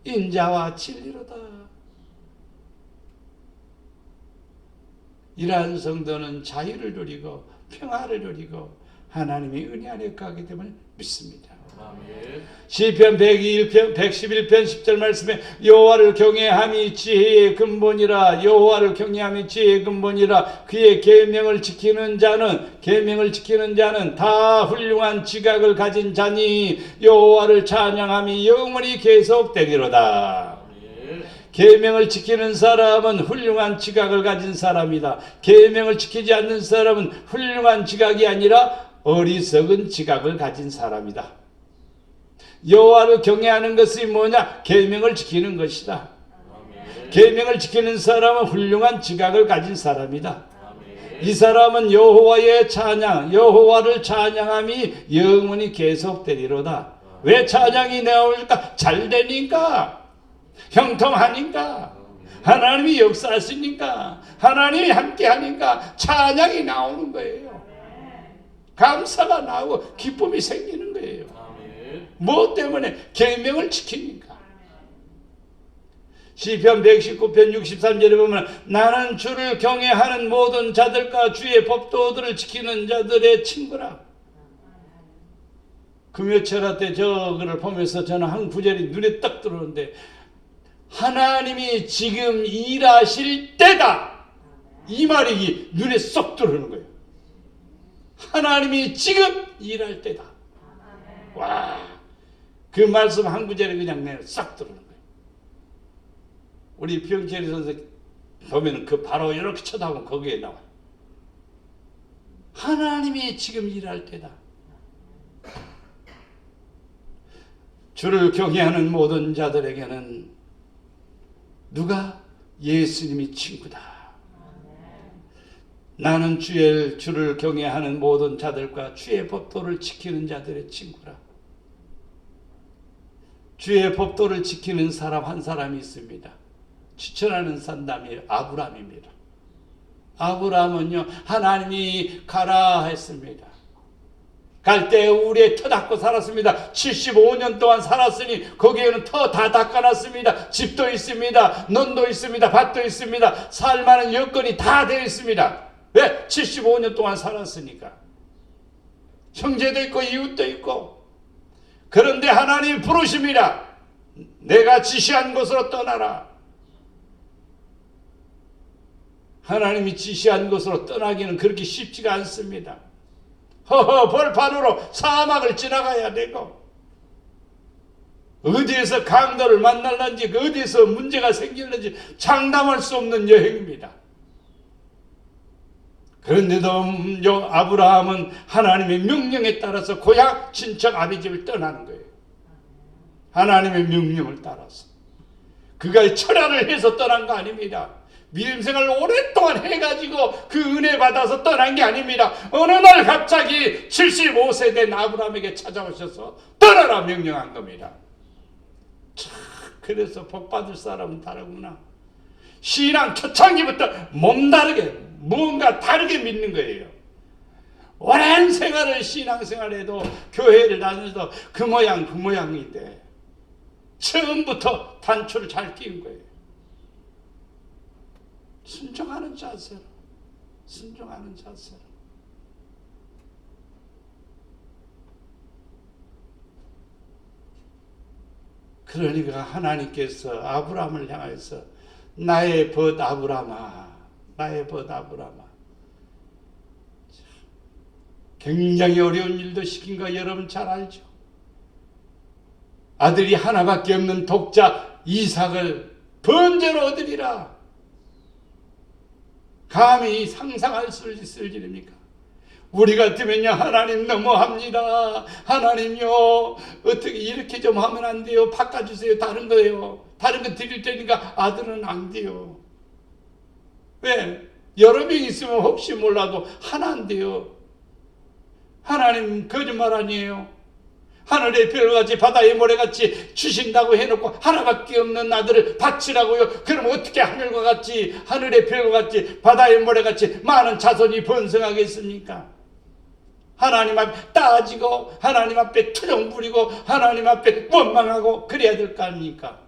인자와 진리로다. 이러한 성도는 자유를 누리고 평화를 누리고 하나님의 은혜 안에 가게 됨을 믿습니다. 시편 111편 10절 말씀에 여호와를 경외함이 지혜의 근본이라. 여호와를 경외함이 지혜의 근본이라. 그의 계명을 지키는 자는 다 훌륭한 지각을 가진 자니 여호와를 찬양함이 영원히 계속되리로다. 계명을 지키는 사람은 훌륭한 지각을 가진 사람이다. 계명을 지키지 않는 사람은 훌륭한 지각이 아니라 어리석은 지각을 가진 사람이다. 여호와를 경외하는 것이 뭐냐? 계명을 지키는 것이다. 계명을 지키는 사람은 훌륭한 지각을 가진 사람이다. 이 사람은 여호와의 찬양, 여호와를 찬양함이 영원히 계속되리로다. 왜 찬양이 나올까? 잘 되니까, 형통하니까, 하나님이 역사하시니까, 하나님이 함께하니까 찬양이 나오는 거예요. 감사가 나오고 기쁨이 생기는 거예요. 뭐 때문에? 계명을 지키니까. 시편 119편 63절에 보면 나는 주를 경외하는 모든 자들과 주의 법도들을 지키는 자들의 친구라. 금요철화 때 저거를 보면서 저는 한 구절이 눈에 딱 들어오는데 하나님이 지금 일하실 때다. 이 말이 눈에 쏙 들어오는 거예요. 하나님이 지금 일할 때다. 와, 그 말씀 한 구절이 그냥 내가 싹 들어오는 거예요. 우리 병철이 선생 보면 그 바로 이렇게 쳐다보면 거기에 나와. 하나님이 지금 일할 때다. 주를 경외하는 모든 자들에게는 누가? 예수님이 친구다. 나는 주를 경외하는 모든 자들과 주의 법도를 지키는 자들의 친구라. 주의 법도를 지키는 사람 한 사람이 있습니다. 추천하는 사람이 아브라함입니다. 아브라함은요, 하나님이 가라 했습니다. 갈 때 우리의 터 닦고 살았습니다. 75년 동안 살았으니 거기에는 터 다 닦아놨습니다. 집도 있습니다. 논도 있습니다. 밭도 있습니다. 살만한 여건이 다 되어 있습니다. 왜? 75년 동안 살았으니까. 형제도 있고 이웃도 있고. 그런데 하나님이 부르십니다. 내가 지시한 곳으로 떠나라. 하나님이 지시한 곳으로 떠나기는 그렇게 쉽지가 않습니다. 벌판으로 사막을 지나가야 되고 어디에서 강도를 만날는지 어디에서 문제가 생길는지 장담할 수 없는 여행입니다. 그런데도 아브라함은 하나님의 명령에 따라서 고향 친척 아비집을 떠나는 거예요. 하나님의 명령을 따라서. 그가 철야를 해서 떠난 거 아닙니다. 믿음 생활을 오랫동안 해가지고 그 은혜 받아서 떠난 게 아닙니다. 어느 날 갑자기 75세 된 아브라함에게 찾아오셔서 떠나라 명령한 겁니다. 참, 그래서 복 받을 사람은 다르구나. 신앙 초창기부터 몸다르게 무언가 다르게 믿는 거예요. 오랜 생활을 신앙생활해도 교회를 다녀도 그 모양인데 처음부터 단추를 잘 끼운 거예요. 순종하는 자세로. 그러니까 하나님께서 아브라함을 향해서 나의 벗 아브라함아. 굉장히 어려운 일도 시킨 거 여러분 잘 알죠. 아들이 하나밖에 없는 독자 이삭을 번제로 얻으리라. 감히 상상할 수 있을 일입니까? 우리 같으면요, 하나님 너무합니다. 하나님요, 어떻게 이렇게 좀 하면 안 돼요. 바꿔주세요. 다른 거예요. 다른 거 드릴 테니까 아들은 안 돼요. 왜? 여러 명 있으면 혹시 몰라도 하나 안 돼요. 하나님 거짓말 아니에요. 하늘의 별같이 바다의 모래같이 주신다고 해놓고 하나밖에 없는 아들을 바치라고요. 그럼 어떻게 하늘과 같이 하늘의 별과 같이 바다의 모래같이 많은 자손이 번성하겠습니까? 하나님 앞에 따지고 하나님 앞에 투정 부리고 하나님 앞에 원망하고 그래야 될 거 아닙니까?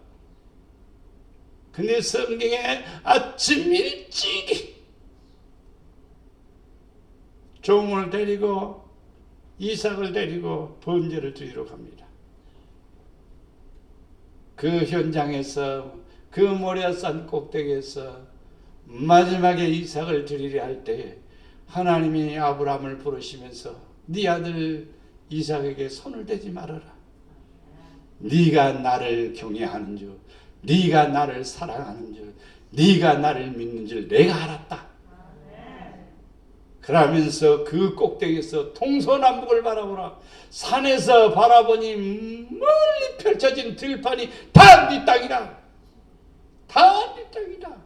근데 성경에 아침 일찍이 종을 데리고 이삭을 데리고 번제를 드리러 갑니다. 그 현장에서 그 모리아산 꼭대기에서 마지막에 이삭을 드리려 할 때 하나님이 아브라함을 부르시면서 네 아들 이삭에게 손을 대지 말아라. 네가 나를 경외하는 줄, 네가 나를 사랑하는 줄, 네가 나를 믿는 줄 내가 알았다. 그러면서 그 꼭대기에서 동서남북을 바라보라. 산에서 바라보니 멀리 펼쳐진 들판이 다 네 땅이다. 다 네 땅이다.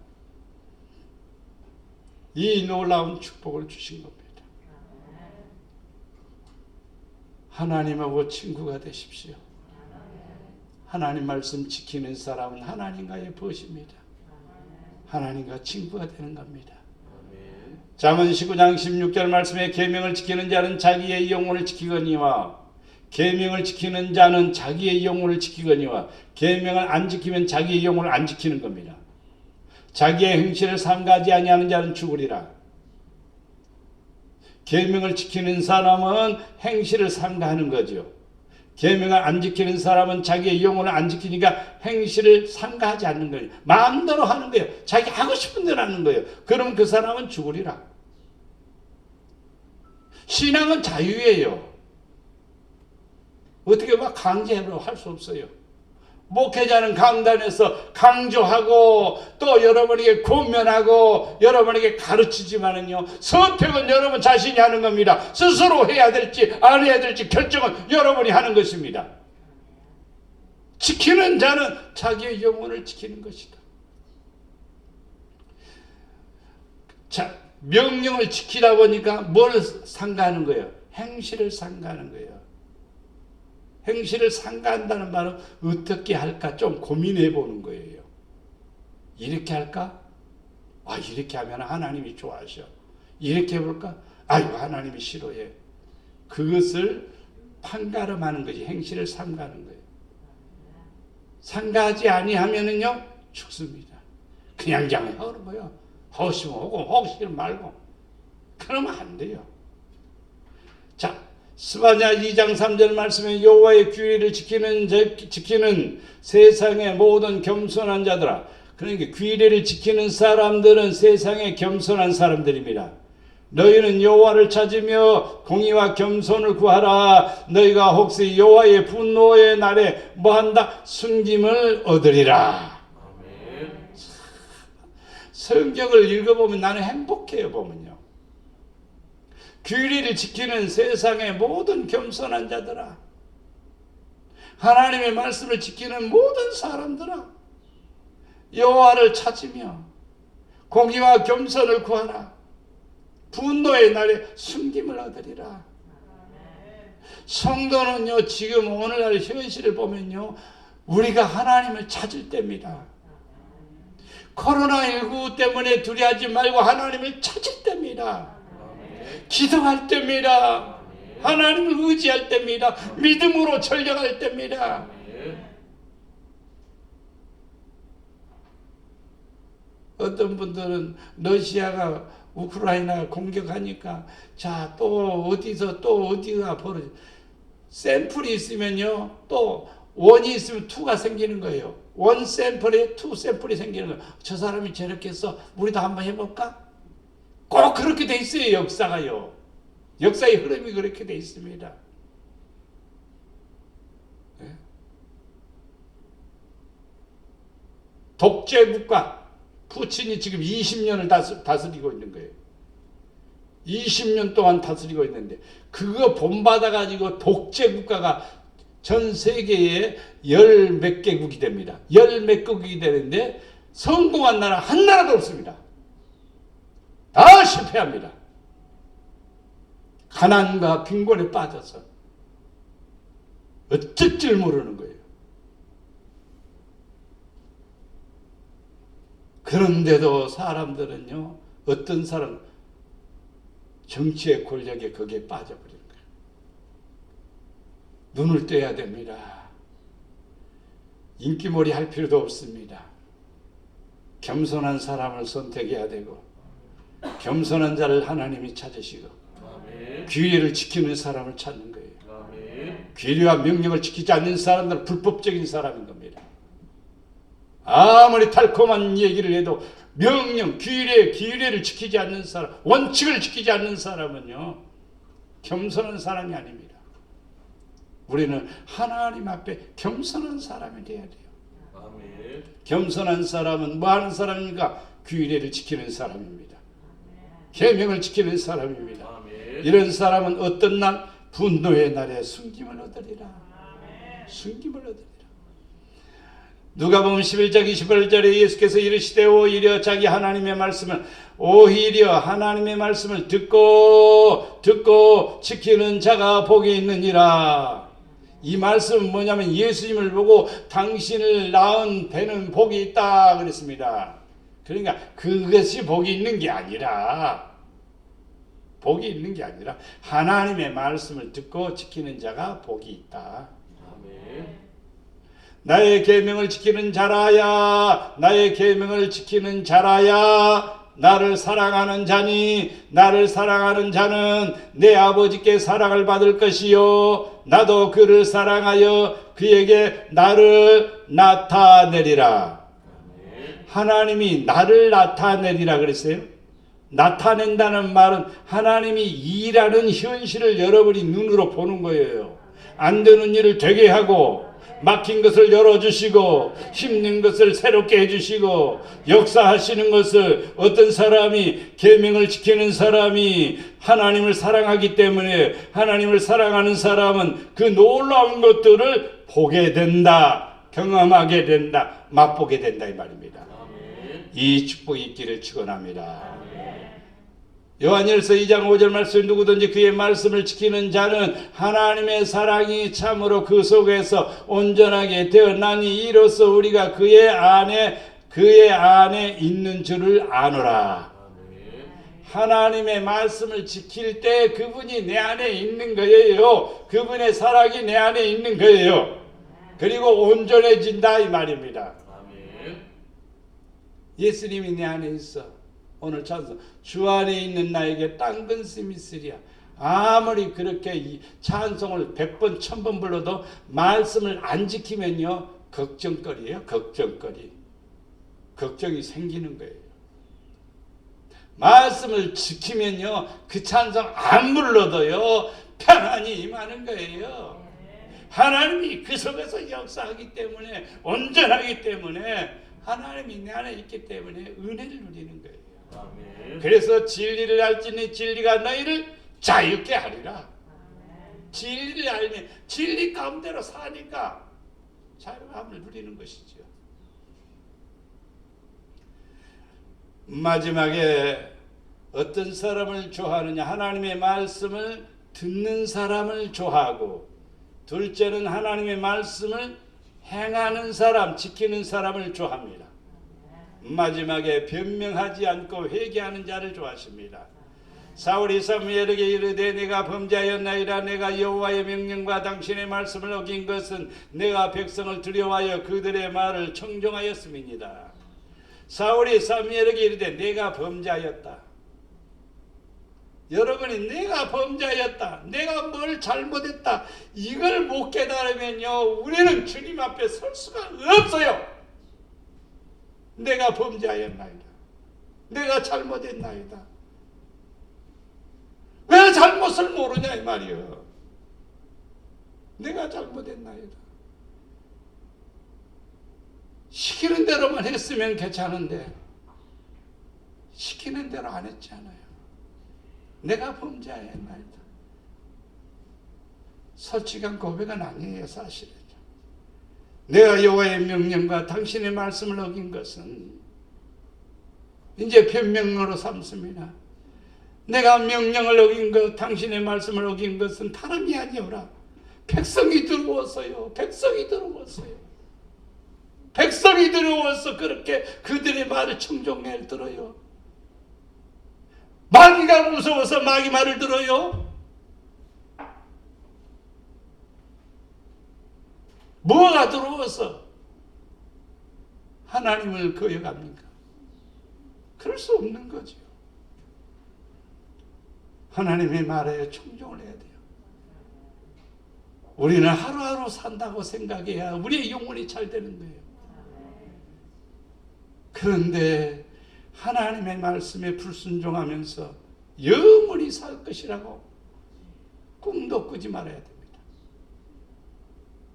이 놀라운 축복을 주신 겁니다. 하나님하고 친구가 되십시오. 하나님 말씀 지키는 사람은 하나님과의 벗입니다. 하나님과 친구가 되는 겁니다. 잠언 19장 16절 말씀에 계명을 지키는 자는 자기의 영혼을 지키거니와 계명을 지키는 자는 자기의 영혼을 지키거니와 계명을 안 지키면 자기의 영혼을 안 지키는 겁니다. 자기의 행실을 삼가지 아니하는 자는 죽으리라. 계명을 지키는 사람은 행실을 삼가하는 거죠. 계명을 안 지키는 사람은 자기의 영혼을 안 지키니까 행실을 삼가하지 않는 거예요. 마음대로 하는 거예요. 자기 하고 싶은 대로 하는 거예요. 그럼 그 사람은 죽으리라. 신앙은 자유예요. 어떻게 막 강제로 할 수 없어요. 목회자는 강단에서 강조하고 또 여러분에게 권면하고 여러분에게 가르치지만은요, 선택은 여러분 자신이 하는 겁니다. 스스로 해야 될지 안 해야 될지 결정은 여러분이 하는 것입니다. 지키는 자는 자기의 영혼을 지키는 것이다. 자, 명령을 지키다 보니까 뭘 상가하는 거예요? 행실을 상가하는 거예요. 행실을 상가한다는 말은 어떻게 할까 좀 고민해 보는 거예요. 이렇게 할까? 아, 이렇게 하면 하나님이 좋아하셔. 이렇게 해볼까? 아유, 하나님이 싫어해. 그것을 판가름하는 거지. 행실을 상가하는 거예요. 상가하지 아니하면은요 죽습니다. 그냥 하는 거예요. 하고 싶으면 하고 하고 싶으면 말고. 그러면 안 돼요. 자, 스바냐 2장 3절 말씀에 여호와의 규례를 지키는 세상의 모든 겸손한 자들아. 그러니까 규례를 지키는 사람들은 세상의 겸손한 사람들입니다. 너희는 여호와를 찾으며 공의와 겸손을 구하라. 너희가 혹시 여호와의 분노의 날에 뭐한다? 숨김을 얻으리라. 아멘. 성경을 읽어보면 나는 행복해요. 보면요, 규례를 지키는 세상의 모든 겸손한 자들아, 하나님의 말씀을 지키는 모든 사람들아, 여호와를 찾으며 공의와 겸손을 구하라. 분노의 날에 숨김을 얻으리라. 성도는요, 지금 오늘날 현실을 보면요, 우리가 하나님을 찾을 때입니다. 코로나19 때문에 두려워하지 말고 하나님을 찾을 때입니다. 기도할 때입니다. 하나님을 의지할 때입니다. 믿음으로 전력할 때입니다. 어떤 분들은 러시아가 우크라이나 공격하니까 자, 또 어디가 벌어져. 샘플이 있으면요, 또 원이 있으면 투가 생기는 거예요. 원 샘플에 투 샘플이 생기는 거예요. 저 사람이 저렇게 해서 우리도 한번 해볼까? 꼭 그렇게 돼 있어요. 역사가요. 역사의 흐름이 그렇게 돼 있습니다. 네? 독재 국가 푸틴이 지금 20년을 다스리고 있는 거예요. 20년 동안 다스리고 있는데 그거 본받아가지고 독재 국가가 전 세계에 열 몇 개국이 됩니다. 열 몇 개국이 되는데 성공한 나라 한 나라도 없습니다. 다 실패합니다. 가난과 빈곤에 빠져서 어쩔 줄 모르는 거예요. 그런데도 사람들은요, 어떤 사람 정치의 권력에 거기에 빠져버리는 거예요. 눈을 떼야 됩니다. 인기몰이 할 필요도 없습니다. 겸손한 사람을 선택해야 되고 겸손한 자를 하나님이 찾으시고 규례를 지키는 사람을 찾는 거예요. 규례와 명령을 지키지 않는 사람들은 불법적인 사람인 겁니다. 아무리 달콤한 얘기를 해도 명령, 규례를 지키지 않는 사람, 원칙을 지키지 않는 사람은요, 겸손한 사람이 아닙니다. 우리는 하나님 앞에 겸손한 사람이 돼야 돼요. 아멘. 겸손한 사람은 뭐 하는 사람입니까? 규례를 지키는 사람입니다. 계명을 지키는 사람입니다. 아멘. 이런 사람은 어떤 날? 분노의 날에 숨김을 얻으리라. 아멘. 숨김을 얻으리라. 누가복음 11장 28절에 예수께서 이르시되 오히려 자기 하나님의 말씀을 오히려 하나님의 말씀을 듣고 지키는 자가 복이 있느니라. 이 말씀은 뭐냐면 예수님을 보고 당신을 낳은 배는 복이 있다 그랬습니다. 그러니까 그것이 복이 있는 게 아니라 복이 있는 게 아니라 하나님의 말씀을 듣고 지키는 자가 복이 있다. 아멘. 나의 계명을 지키는 자라야, 나의 계명을 지키는 자라야 나를 사랑하는 자니, 나를 사랑하는 자는 내 아버지께 사랑을 받을 것이요 나도 그를 사랑하여 그에게 나를 나타내리라. 하나님이 나를 나타내리라 그랬어요. 나타낸다는 말은 하나님이 일하는 현실을 여러분이 눈으로 보는 거예요. 안 되는 일을 되게 하고, 막힌 것을 열어주시고, 힘든 것을 새롭게 해주시고, 역사하시는 것을, 어떤 사람이, 계명을 지키는 사람이 하나님을 사랑하기 때문에, 하나님을 사랑하는 사람은 그 놀라운 것들을 보게 된다, 경험하게 된다, 맛보게 된다 이 말입니다. 이 축복이 있기를 축원합니다. 요한일서 2장 5절 말씀, 누구든지 그의 말씀을 지키는 자는 하나님의 사랑이 참으로 그 속에서 온전하게 되어나니 이로써 우리가 그의 안에 있는 줄을 아노라. 하나님의 말씀을 지킬 때 그분이 내 안에 있는 거예요. 그분의 사랑이 내 안에 있는 거예요. 그리고 온전해진다 이 말입니다. 예수님이 내 안에 있어. 오늘 찬송, 주 안에 있는 나에게 딴 근심이 있으랴. 아무리 그렇게 이 찬송을 100번 1000번 불러도 말씀을 안 지키면요 걱정거리예요. 걱정거리. 걱정이 생기는 거예요. 말씀을 지키면요 그 찬송 안 불러도요 평안이 임하는 거예요. 하나님이 그 속에서 역사하기 때문에, 온전하기 때문에, 하나님이 내 안에 있기 때문에 은혜를 누리는 거예요. 아멘. 그래서 진리를 알지니 진리가 너희를 자유케 하리라. 아멘. 진리를 알면 진리 가운데로 사니까 자유함을 누리는 것이죠. 마지막에 어떤 사람을 좋아하느냐? 하나님의 말씀을 듣는 사람을 좋아하고, 둘째는 하나님의 말씀을 행하는 사람, 지키는 사람을 좋아합니다. 마지막에 변명하지 않고 회개하는 자를 좋아하십니다. 사울이 사무엘에게 이르되 내가 범죄하였나이다. 내가 여호와의 명령과 당신의 말씀을 어긴 것은 내가 백성을 두려워하여 그들의 말을 청종하였음이니이다. 사울이 사무엘에게 이르되 내가 범죄하였다. 여러분이 내가 범죄하였다, 내가 뭘 잘못했다, 이걸 못 깨달으면요 우리는 주님 앞에 설 수가 없어요. 내가 범죄하였나이다, 내가 잘못했나이다. 왜 잘못을 모르냐 이 말이요. 내가 잘못했나이다. 시키는 대로만 했으면 괜찮은데 시키는 대로 안 했잖아요. 내가 범죄하였나이다. 솔직한 고백은 아니에요. 사실은 내가 여호와의 명령과 당신의 말씀을 어긴 것은 이제 변명으로 삼습니다. 내가 명령을 어긴 것, 당신의 말씀을 어긴 것은 다름이 아니오라. 백성이 들어왔어요. 백성이 들어왔어요. 백성이 들어와서 그렇게 그들의 말을 청종해 들어요. 마귀가 무서워서 마귀 말을 들어요. 뭐가 들어와서 하나님을 거역합니까? 그럴 수 없는 거죠. 하나님의 말에 청종을 해야 돼요. 우리는 하루하루 산다고 생각해야 우리의 영혼이 잘 되는 거예요. 그런데 하나님의 말씀에 불순종하면서 영원히 살 것이라고 꿈도 꾸지 말아야 됩니다.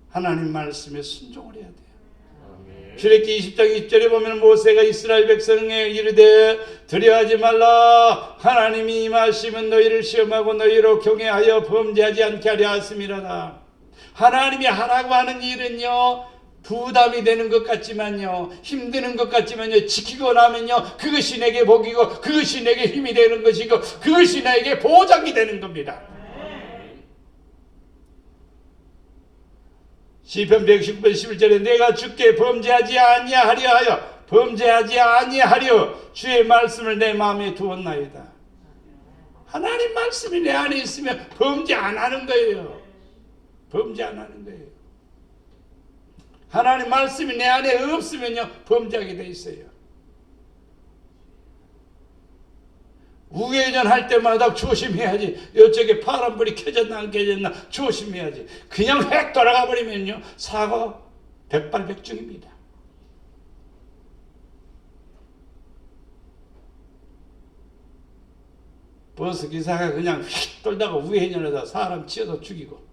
하나님 말씀에 순종을 해야 돼요. 출애굽기 20장 2절에 보면 모세가 이스라엘 백성에 이르되 두려워하지 말라. 하나님이 임하시면 너희를 시험하고 너희로 경외하여 범죄하지 않게 하려 하심이라다. 하나님이 하라고 하는 일은요 부담이 되는 것 같지만요, 힘드는 것 같지만요, 지키고 나면요 그것이 내게 복이고 그것이 내게 힘이 되는 것이고 그것이 나에게 보장이 되는 겁니다. 시편 119편 11절에 내가 주께 범죄하지 아니하려 하여 범죄하지 아니하려 주의 말씀을 내 마음에 두었나이다. 하나님 말씀이 내 안에 있으면 범죄 안 하는 거예요. 범죄 안 하는 거예요. 하나님 말씀이 내 안에 없으면요, 범죄하게 돼 있어요. 우회전 할 때마다 조심해야지. 이쪽에 파란불이 켜졌나 안 켜졌나 조심해야지. 그냥 획 돌아가 버리면요, 사고 백발백중입니다. 버스 기사가 그냥 휙 돌다가 우회전하다 사람 치어서 죽이고,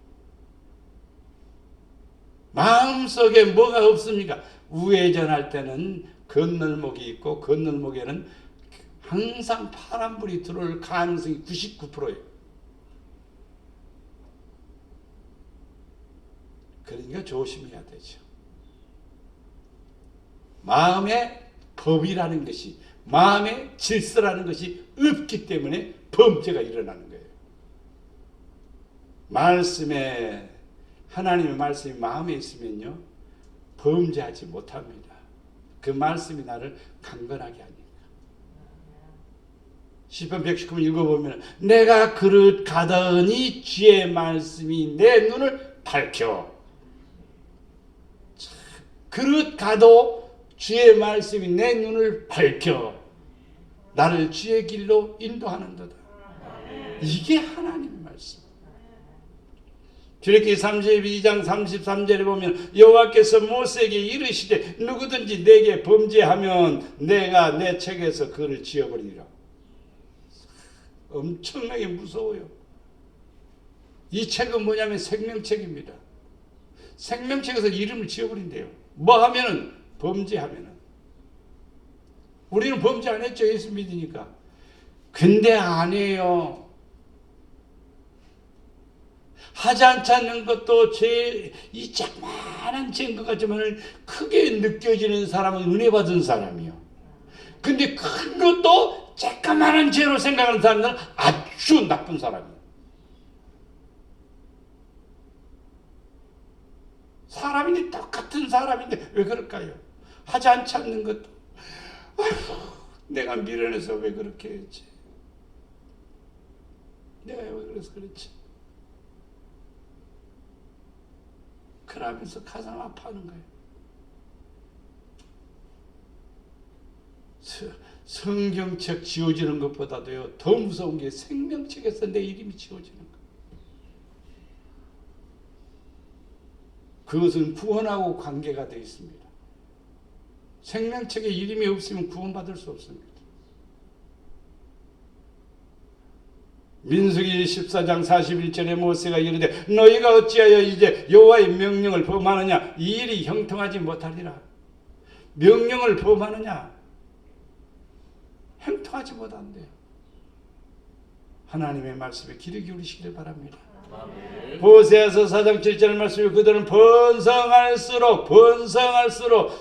마음속에 뭐가 없습니까? 우회전할 때는 건널목이 있고, 건널목에는 항상 파란불이 들어올 가능성이 99%예요. 그러니까 조심해야 되죠. 마음의 법이라는 것이, 마음의 질서라는 것이 없기 때문에 범죄가 일어나는 거예요. 말씀에, 하나님의 말씀이 마음에 있으면요, 범죄하지 못합니다. 그 말씀이 나를 강건하게 하니까. 시편 119편 읽어보면, 내가 그릇 가더니 주의 말씀이 내 눈을 밝혀. 그릇 가도 주의 말씀이 내 눈을 밝혀 나를 주의 길로 인도하는도다. 이게 하나님의 말씀. 출애굽기 32장 33절에 보면, 여호와께서 모세에게 이르시되 누구든지 내게 범죄하면 내가 내 책에서 그를 지워버리리라. 엄청나게 무서워요. 이 책은 뭐냐면 생명책입니다. 생명책에서 이름을 지워버린대요. 뭐 하면은? 범죄하면은. 우리는 범죄 안 했죠, 예수 믿으니까. 근데 안 해요. 하지 않는 것도 이 자그마한 죄인 것 같지만 크게 느껴지는 사람은 은혜 받은 사람이요. 근데 큰 것도 쬐까마한 죄로 생각하는 사람들은 아주 나쁜 사람이에요. 사람인데, 똑같은 사람인데 왜 그럴까요? 하지 않는 것도, 아이고, 내가 미련해서 왜 그렇게 했지? 내가 왜 그래서 그랬지? 그러면서 가슴 아파하는 거예요. 성경책 지워지는 것보다도요, 더 무서운 게 생명책에서 내 이름이 지워지는 거예요. 그것은 구원하고 관계가 되어 있습니다. 생명책에 이름이 없으면 구원받을 수 없습니다. 민수기 14장 41절에 모세가 이르되 너희가 어찌하여 이제 여호와의 명령을 범하느냐? 이 일이 형통하지 못하리라. 명령을 범하느냐? 형통하지 못한대요. 하나님의 말씀에 귀를 기울이시길 바랍니다. 호세아서 4장 7절 말씀이, 그들은 번성할수록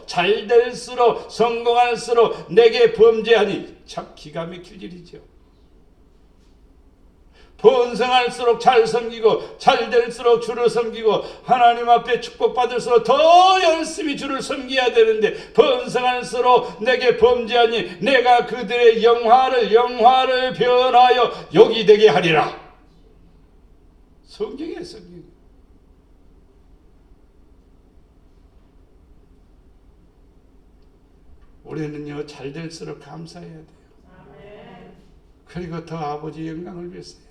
잘될수록 성공할수록 내게 범죄하니. 참 기가 막힐 일이죠. 번성할수록 잘 섬기고 잘될수록 주를 섬기고 하나님 앞에 축복받을수록 더 열심히 주를 섬겨야 되는데, 번성할수록 내게 범죄하니 내가 그들의 영화를 변하여 욕이 되게 하리라. 성경이에요, 성경. 우리는요, 잘될수록 감사해야 돼요. 그리고 더 아버지 영광을 위해서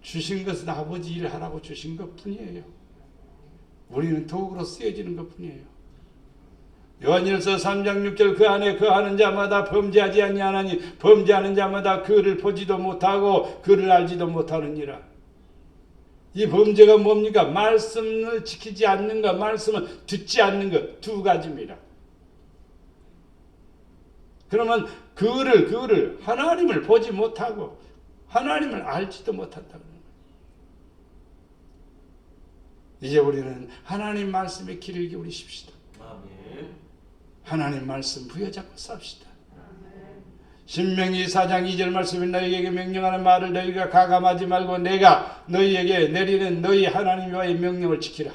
주신 것은 아버지 일하라고 주신 것 뿐이에요. 우리는 도구로 쓰여지는 것 뿐이에요. 요한일서 3장 6절, 그 안에 거하는 자마다 범죄하지 아니하나니 범죄하는 자마다 그를 보지도 못하고 그를 알지도 못하느니라. 이 범죄가 뭡니까? 말씀을 지키지 않는 것, 말씀을 듣지 않는 것, 두 가지입니다. 그러면 그를 하나님을 보지 못하고 하나님을 알지도 못한다는 거예요. 이제 우리는 하나님 말씀에 귀를 기울이십시다. 하나님 말씀 부여잡고 삽시다. 신명기 4장 2절 말씀이, 너희에게 명령하는 말을 너희가 가감하지 말고 내가 너희에게 내리는 너희 하나님 여호와의 명령을 지키라.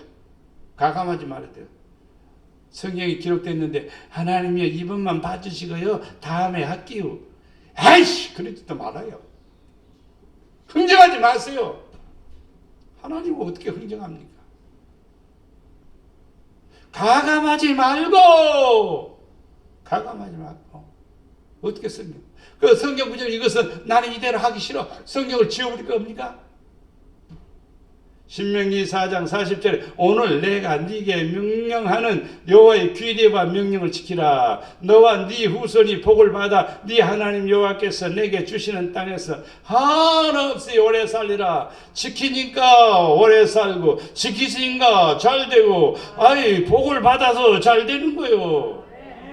가감하지 말아야 돼요. 성경에 기록되어 있는데, 하나님이여 이번만 봐주시고요, 다음에 할게요. 아이씨 그러지도 말아요. 흥정하지 마세요. 하나님은 어떻게 흥정합니까? 가감하지 말고 어떻게 성경? 그 성경 구절 이것은 나는 이대로 하기 싫어. 성경을 지워버릴 겁니까? 신명기 4장 40절에 오늘 내가 네게 명령하는 여호와의 규례와 명령을 지키라. 너와 네 후손이 복을 받아 네 하나님 여호와께서 내게 주시는 땅에서 한없이 오래 살리라. 지키니까 오래 살고 지키시니까 잘 되고 아이 복을 받아서 잘 되는 거요.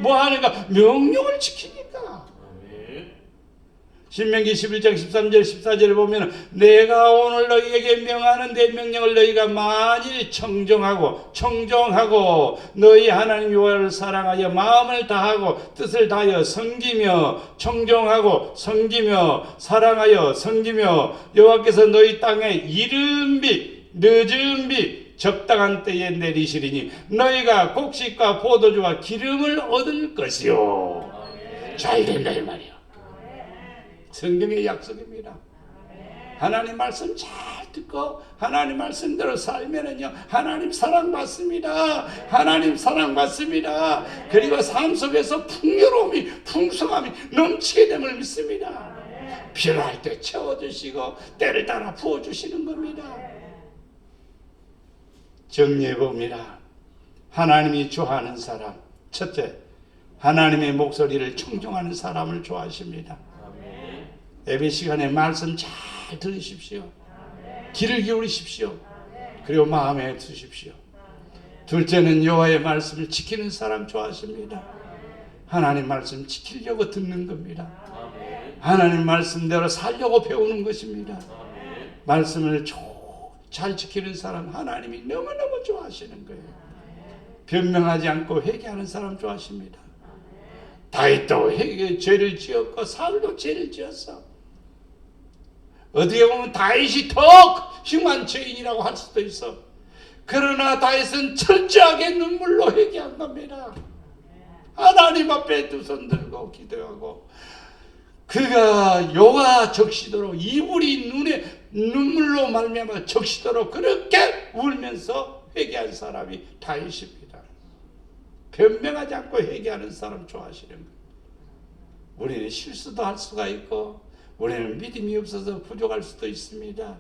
뭐 하니까 명령을 지키니까. 신명기 11장 13절 14절에 보면 내가 오늘 너희에게 명하는 내 명령을 너희가 만일 청정하고 너희 하나님 여호와를 사랑하여 마음을 다하고 뜻을 다하여 섬기며 청정하고 섬기며 사랑하여 섬기며 여호와께서 너희 땅에 이른 비 늦은 비 적당한 때에 내리시리니 너희가 곡식과 포도주와 기름을 얻을 것이요. 잘 된다 이 말이야. 성경의 약속입니다. 하나님 말씀 잘 듣고 하나님 말씀대로 살면은요 하나님 사랑받습니다. 하나님 사랑받습니다. 그리고 삶 속에서 풍요로움이 풍성함이 넘치게 됨을 믿습니다. 필요할 때 채워주시고 때를 따라 부어주시는 겁니다. 정리해 봅니다. 하나님이 좋아하는 사람, 첫째, 하나님의 목소리를 청종하는 사람을 좋아하십니다. 예배 시간에 말씀 잘 들으십시오. 귀를 기울이십시오. 그리고 마음에 두십시오. 둘째는 여호와의 말씀을 지키는 사람 좋아하십니다. 하나님 말씀 지키려고 듣는 겁니다. 하나님 말씀대로 살려고 배우는 것입니다. 말씀을 잘 지키는 사람 하나님이 너무너무 좋아하시는 거예요. 변명하지 않고 회개하는 사람 좋아하십니다. 다윗도 죄를 지었고 사울도 죄를 지었어. 어떻게 보면 다윗이 더 흉한 죄인이라고 할 수도 있어. 그러나 다윗은 철저하게 눈물로 회개한 겁니다. 하나님 앞에 두 손 들고 기도하고 그가 요가 적시도록 이불이 눈에 눈물로 말미암아 적시도록 그렇게 울면서 회개한 사람이 다윗입니다. 변명하지 않고 회개하는 사람 좋아하시는 거예요. 우리는 실수도 할 수가 있고 우리는 믿음이 없어서 부족할 수도 있습니다.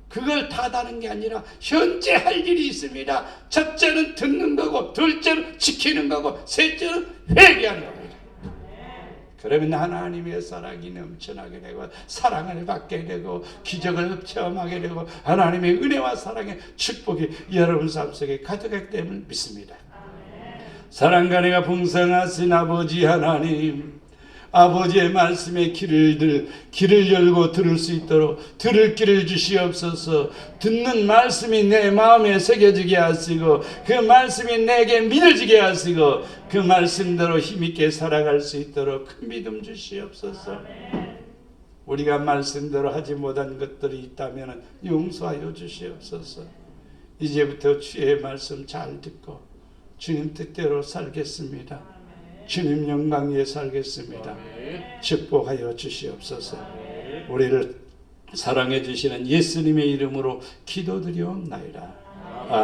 그걸 탓하는 게 아니라 현재 할 일이 있습니다. 첫째는 듣는 거고 둘째는 지키는 거고 셋째는 회개하는 겁니다. 그러면 하나님의 사랑이 넘쳐나게 되고 사랑을 받게 되고 기적을 체험하게 되고 하나님의 은혜와 사랑의 축복이 여러분 삶 속에 가득하기 때문에 믿습니다. 사랑과 은혜가 풍성하신 아버지 하나님, 아버지의 말씀에 귀를 열고 들을 수 있도록 들을 길을 주시옵소서. 듣는 말씀이 내 마음에 새겨지게 하시고 그 말씀이 내게 믿어지게 하시고 그 말씀대로 힘있게 살아갈 수 있도록 큰 믿음 주시옵소서. 우리가 말씀대로 하지 못한 것들이 있다면 용서하여 주시옵소서. 이제부터 주의 말씀 잘 듣고 주님 뜻대로 살겠습니다. 주님 영광 위에 살겠습니다. 축복하여 주시옵소서. 우리를 사랑해 주시는 예수님의 이름으로 기도드리옵나이다.